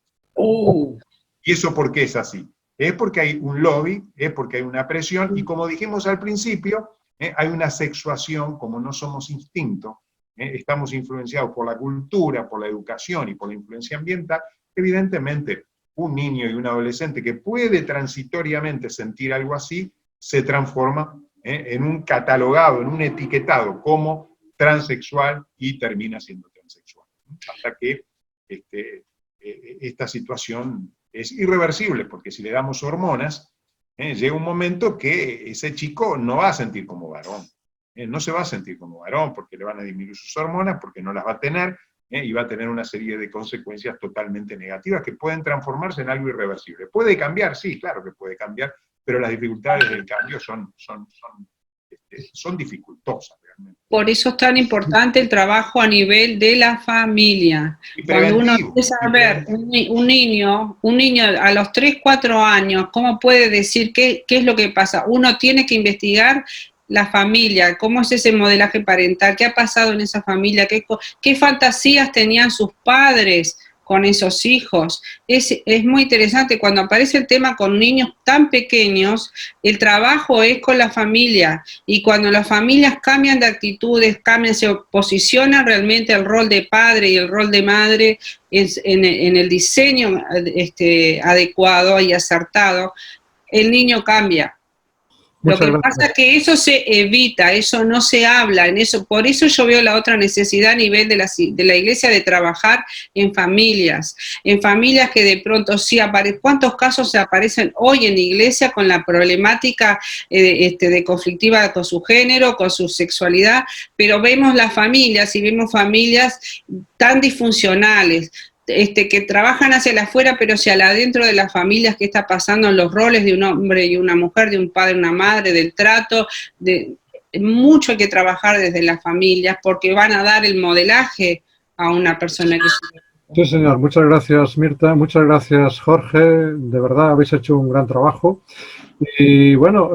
¿Y eso por qué es así? Es porque hay un lobby, es porque hay una presión, y como dijimos al principio, hay una sexuación, como no somos instinto, estamos influenciados por la cultura, por la educación y por la influencia ambiental. Evidentemente, un niño y un adolescente que puede transitoriamente sentir algo así, se transforma en un catalogado, en un etiquetado como transexual y termina siendo transexual. Hasta que esta situación es irreversible, porque si le damos hormonas, llega un momento que ese chico no va a sentir como varón. No se va a sentir como varón porque le van a disminuir sus hormonas, porque no las va a tener, y va a tener una serie de consecuencias totalmente negativas que pueden transformarse en algo irreversible. ¿Puede cambiar? Sí, claro que puede cambiar, pero las dificultades del cambio son dificultosas realmente. Por eso es tan importante el trabajo a nivel de la familia. Cuando uno empieza a ver un niño a los 3, 4 años, ¿cómo puede decir qué es lo que pasa? Uno tiene que investigar la familia, cómo es ese modelaje parental, qué ha pasado en esa familia, qué fantasías tenían sus padres con esos hijos. Es muy interesante cuando aparece el tema con niños tan pequeños, el trabajo es con la familia, y cuando las familias cambian de actitudes, se posicionan realmente el rol de padre y el rol de madre en el diseño adecuado y acertado, el niño cambia. Lo que pasa es que eso se evita, eso no se habla, por eso yo veo la otra necesidad a nivel de la iglesia de trabajar en familias que de pronto sí aparecen. ¿Cuántos casos se aparecen hoy en la iglesia con la problemática de conflictiva con su género, con su sexualidad? Pero vemos las familias y vemos familias tan disfuncionales, que trabajan hacia el afuera, pero hacia el adentro de las familias, qué está pasando en los roles de un hombre y una mujer, de un padre y una madre, del trato, mucho hay que trabajar desde las familias, porque van a dar el modelaje a una persona que se... Sí, señor. Muchas gracias, Mirta. Muchas gracias, Jorge. De verdad, habéis hecho un gran trabajo. Y bueno,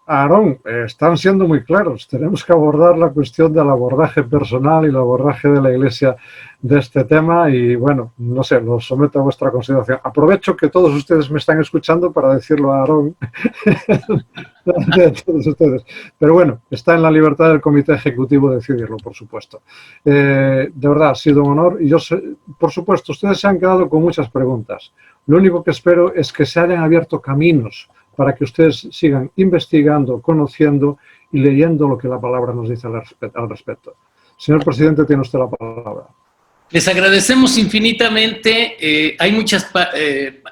Aarón, están siendo muy claros. Tenemos que abordar la cuestión del abordaje personal y el abordaje de la Iglesia de este tema y bueno, no sé, lo someto a vuestra consideración. Aprovecho que todos ustedes me están escuchando para decirlo a Aarón. De todos ustedes. Pero bueno, está en la libertad del Comité Ejecutivo decidirlo, por supuesto. De verdad, ha sido un honor y yo sé, por supuesto, ustedes se han quedado con muchas preguntas. Lo único que espero es que se hayan abierto caminos para que ustedes sigan investigando, conociendo y leyendo lo que la palabra nos dice al respecto. Señor presidente, tiene usted la palabra. Les agradecemos infinitamente. Hay muchas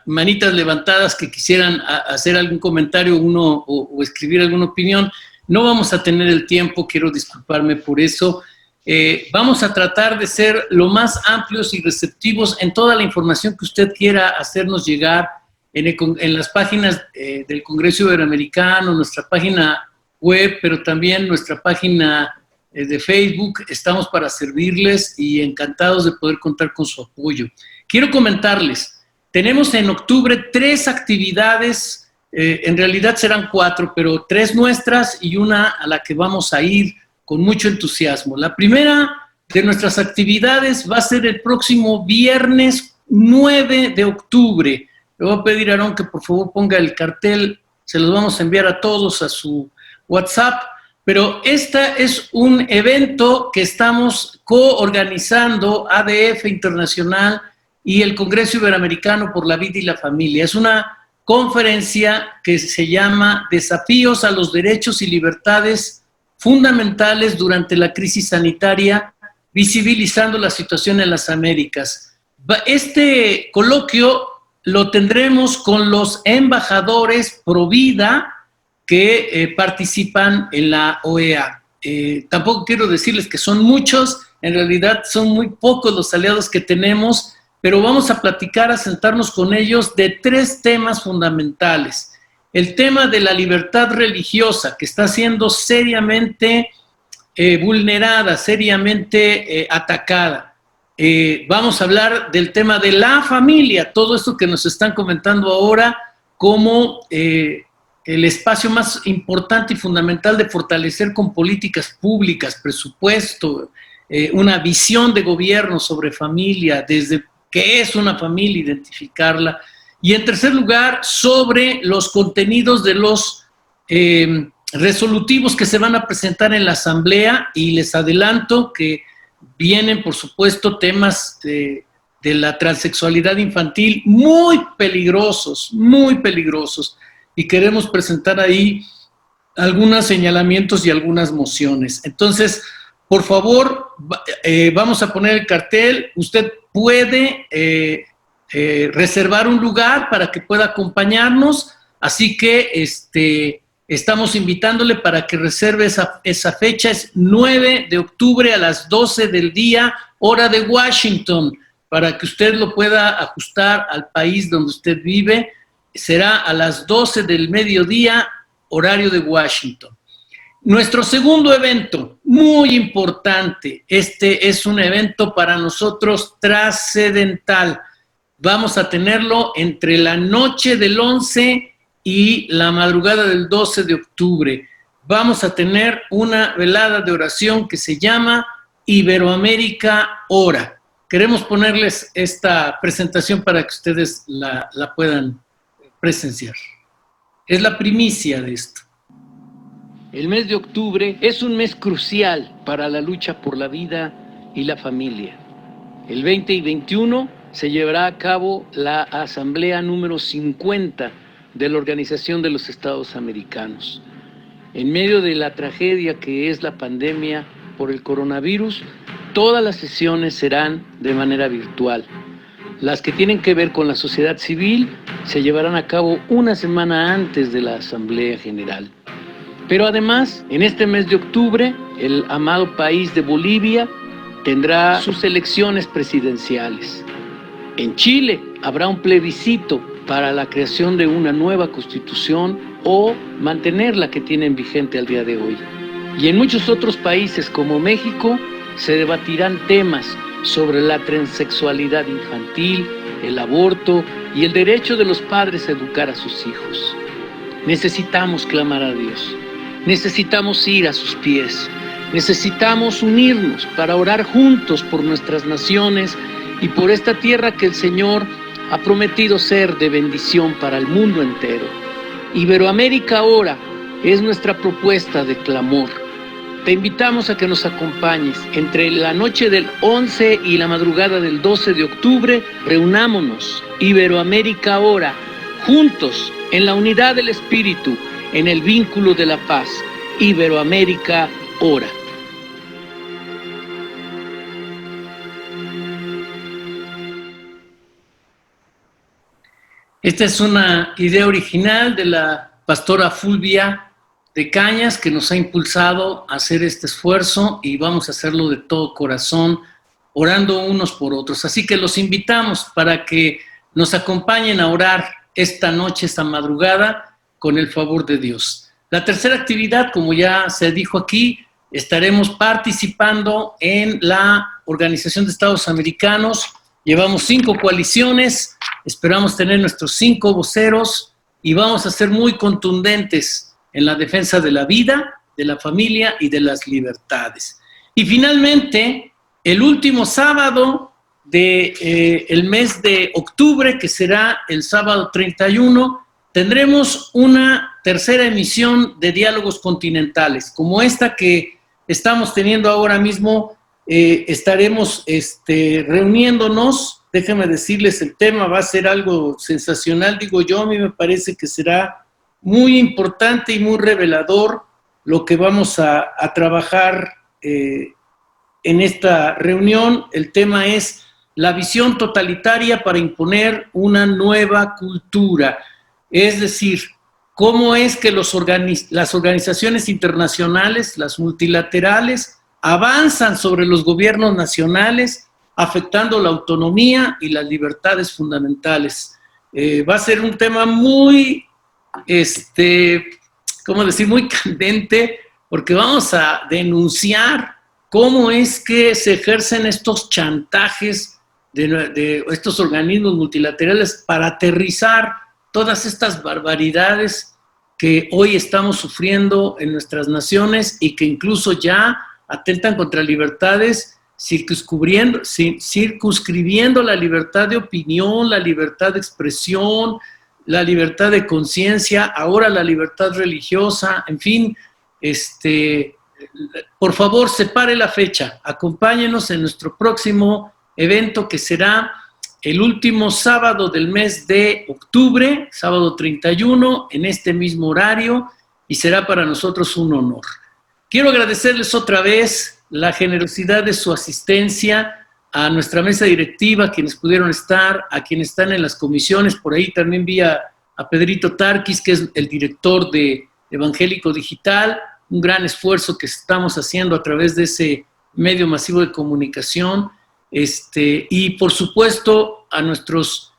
manitas levantadas que quisieran hacer algún comentario o escribir alguna opinión. No vamos a tener el tiempo, quiero disculparme por eso. Vamos a tratar de ser lo más amplios y receptivos en toda la información que usted quiera hacernos llegar en las páginas del Congreso Iberoamericano, nuestra página web, pero también nuestra página de Facebook. Estamos para servirles y encantados de poder contar con su apoyo. Quiero comentarles, tenemos en octubre 3 actividades, en realidad serán 4, pero 3 nuestras y una a la que vamos a ir con mucho entusiasmo. La primera de nuestras actividades va a ser el próximo viernes 9 de octubre. Le voy a pedir a Aarón que por favor ponga el cartel, se los vamos a enviar a todos a su WhatsApp, pero este es un evento que estamos coorganizando ADF Internacional y el Congreso Iberoamericano por la Vida y la Familia. Es una conferencia que se llama Desafíos a los Derechos y Libertades Fundamentales durante la crisis sanitaria, visibilizando la situación en las Américas. Este coloquio lo tendremos con los embajadores pro vida que participan en la OEA. Tampoco quiero decirles que son muchos, en realidad son muy pocos los aliados que tenemos, pero vamos a platicar, a sentarnos con ellos de 3 temas fundamentales. El tema de la libertad religiosa, que está siendo seriamente vulnerada, seriamente atacada. Vamos a hablar del tema de la familia, todo esto que nos están comentando ahora como el espacio más importante y fundamental de fortalecer con políticas públicas, presupuesto, una visión de gobierno sobre familia, desde qué es una familia, identificarla. Y en tercer lugar, sobre los contenidos de los resolutivos que se van a presentar en la Asamblea, y les adelanto que vienen, por supuesto, temas de la transexualidad infantil muy peligrosos, y queremos presentar ahí algunos señalamientos y algunas mociones. Entonces, por favor, vamos a poner el cartel. Usted puede reservar un lugar para que pueda acompañarnos, así que estamos invitándole para que reserve esa fecha. Es 9 de octubre a las 12 del día, hora de Washington, para que usted lo pueda ajustar al país donde usted vive. Será a las 12 del mediodía, horario de Washington. Nuestro segundo evento, muy importante, este es un evento para nosotros trascendental. Vamos a tenerlo entre la noche del 11 y la madrugada del 12 de octubre. Vamos a tener una velada de oración que se llama Iberoamérica Ora. Queremos ponerles esta presentación para que ustedes la puedan presenciar. Es la primicia de esto. El mes de octubre es un mes crucial para la lucha por la vida y la familia. El 20 y 21 se llevará a cabo la Asamblea número 50 de la Organización de los Estados Americanos. En medio de la tragedia que es la pandemia por el coronavirus, todas las sesiones serán de manera virtual. Las que tienen que ver con la sociedad civil se llevarán a cabo una semana antes de la Asamblea General. Pero además, en este mes de octubre, el amado país de Bolivia tendrá sus elecciones presidenciales. En Chile habrá un plebiscito para la creación de una nueva constitución o mantener la que tienen vigente al día de hoy. Y en muchos otros países como México se debatirán temas sobre la transexualidad infantil, el aborto y el derecho de los padres a educar a sus hijos. Necesitamos clamar a Dios. Necesitamos ir a sus pies, necesitamos unirnos para orar juntos por nuestras naciones y por esta tierra que el Señor ha prometido ser de bendición para el mundo entero. Iberoamérica Ora es nuestra propuesta de clamor. Te invitamos a que nos acompañes. Entre la noche del 11 y la madrugada del 12 de octubre, reunámonos, Iberoamérica Ora, juntos, en la unidad del Espíritu, en el vínculo de la paz. Iberoamérica Ora. Esta es una idea original de la pastora Fulvia de Cañas, que nos ha impulsado a hacer este esfuerzo, y vamos a hacerlo de todo corazón, orando unos por otros. Así que los invitamos para que nos acompañen a orar esta noche, esta madrugada, con el favor de Dios. La tercera actividad, como ya se dijo aquí, estaremos participando en la Organización de Estados Americanos. Llevamos 5 coaliciones, esperamos tener nuestros 5 voceros y vamos a ser muy contundentes en la defensa de la vida, de la familia y de las libertades. Y finalmente, el último sábado de el mes de octubre, que será el sábado 31, tendremos una tercera emisión de Diálogos Continentales, como esta que estamos teniendo ahora mismo. Estaremos reuniéndonos. Déjenme decirles, el tema va a ser algo sensacional, digo yo. A mí me parece que será muy importante y muy revelador lo que vamos a trabajar en esta reunión. El tema es la visión totalitaria para imponer una nueva cultura. Es decir, cómo es que las organizaciones internacionales, las multilaterales, avanzan sobre los gobiernos nacionales, afectando la autonomía y las libertades fundamentales. Va a ser un tema muy, ¿cómo decir?, muy candente, porque vamos a denunciar cómo es que se ejercen estos chantajes de estos organismos multilaterales para aterrizar todas estas barbaridades que hoy estamos sufriendo en nuestras naciones y que incluso ya atentan contra libertades, circunscribiendo la libertad de opinión, la libertad de expresión, la libertad de conciencia, ahora la libertad religiosa, en fin. Por favor, separe la fecha, acompáñenos en nuestro próximo evento, que será el último sábado del mes de octubre, sábado 31, en este mismo horario, y será para nosotros un honor. Quiero agradecerles otra vez la generosidad de su asistencia, a nuestra mesa directiva, a quienes pudieron estar, a quienes están en las comisiones. Por ahí también vi a Pedrito Tarquis, que es el director de Evangélico Digital, un gran esfuerzo que estamos haciendo a través de ese medio masivo de comunicación. Y por supuesto a nuestros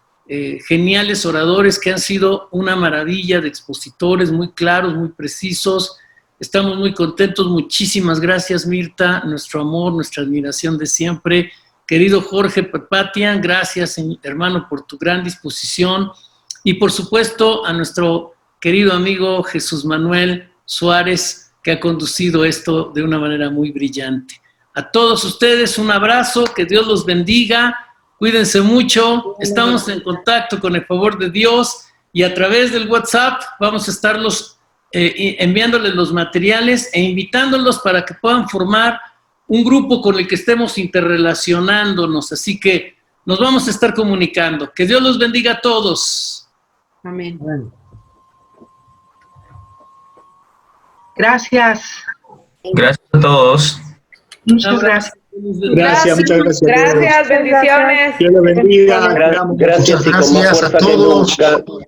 geniales oradores, que han sido una maravilla de expositores, muy claros, muy precisos. Estamos muy contentos. Muchísimas gracias, Mirta, nuestro amor, nuestra admiración de siempre. Querido Jorge Papatian, gracias, hermano, por tu gran disposición. Y por supuesto a nuestro querido amigo Jesús Manuel Suárez, que ha conducido esto de una manera muy brillante. A todos ustedes un abrazo, que Dios los bendiga, cuídense mucho, estamos en contacto con el favor de Dios, y a través del WhatsApp vamos a estarlos enviándoles los materiales e invitándolos para que puedan formar un grupo con el que estemos interrelacionándonos. Así que nos vamos a estar comunicando. Que Dios los bendiga a todos. Amén. Gracias. Gracias a todos. Muchas gracias. Gracias, muchas gracias. Gracias, bendiciones. Dios los bendiga. Gracias a todos. Gracias.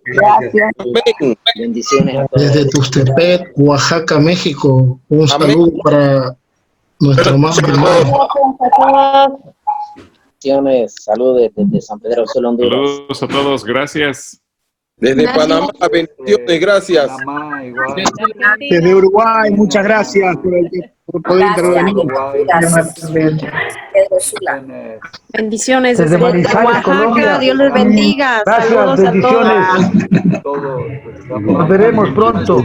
Bendiciones a todos. Desde Tuxtepec, Oaxaca, México. Un saludo para nuestro amado hermano. Saludos desde San Pedro Sula, Honduras. Saludos a todos, gracias. Desde Panamá, bendiciones, gracias. Desde Uruguay, muchas gracias por poder intervenir. Bendiciones desde Oaxaca, Colombia. Dios les bendiga. Gracias, Saludos bendiciones. a todos. Nos veremos pronto.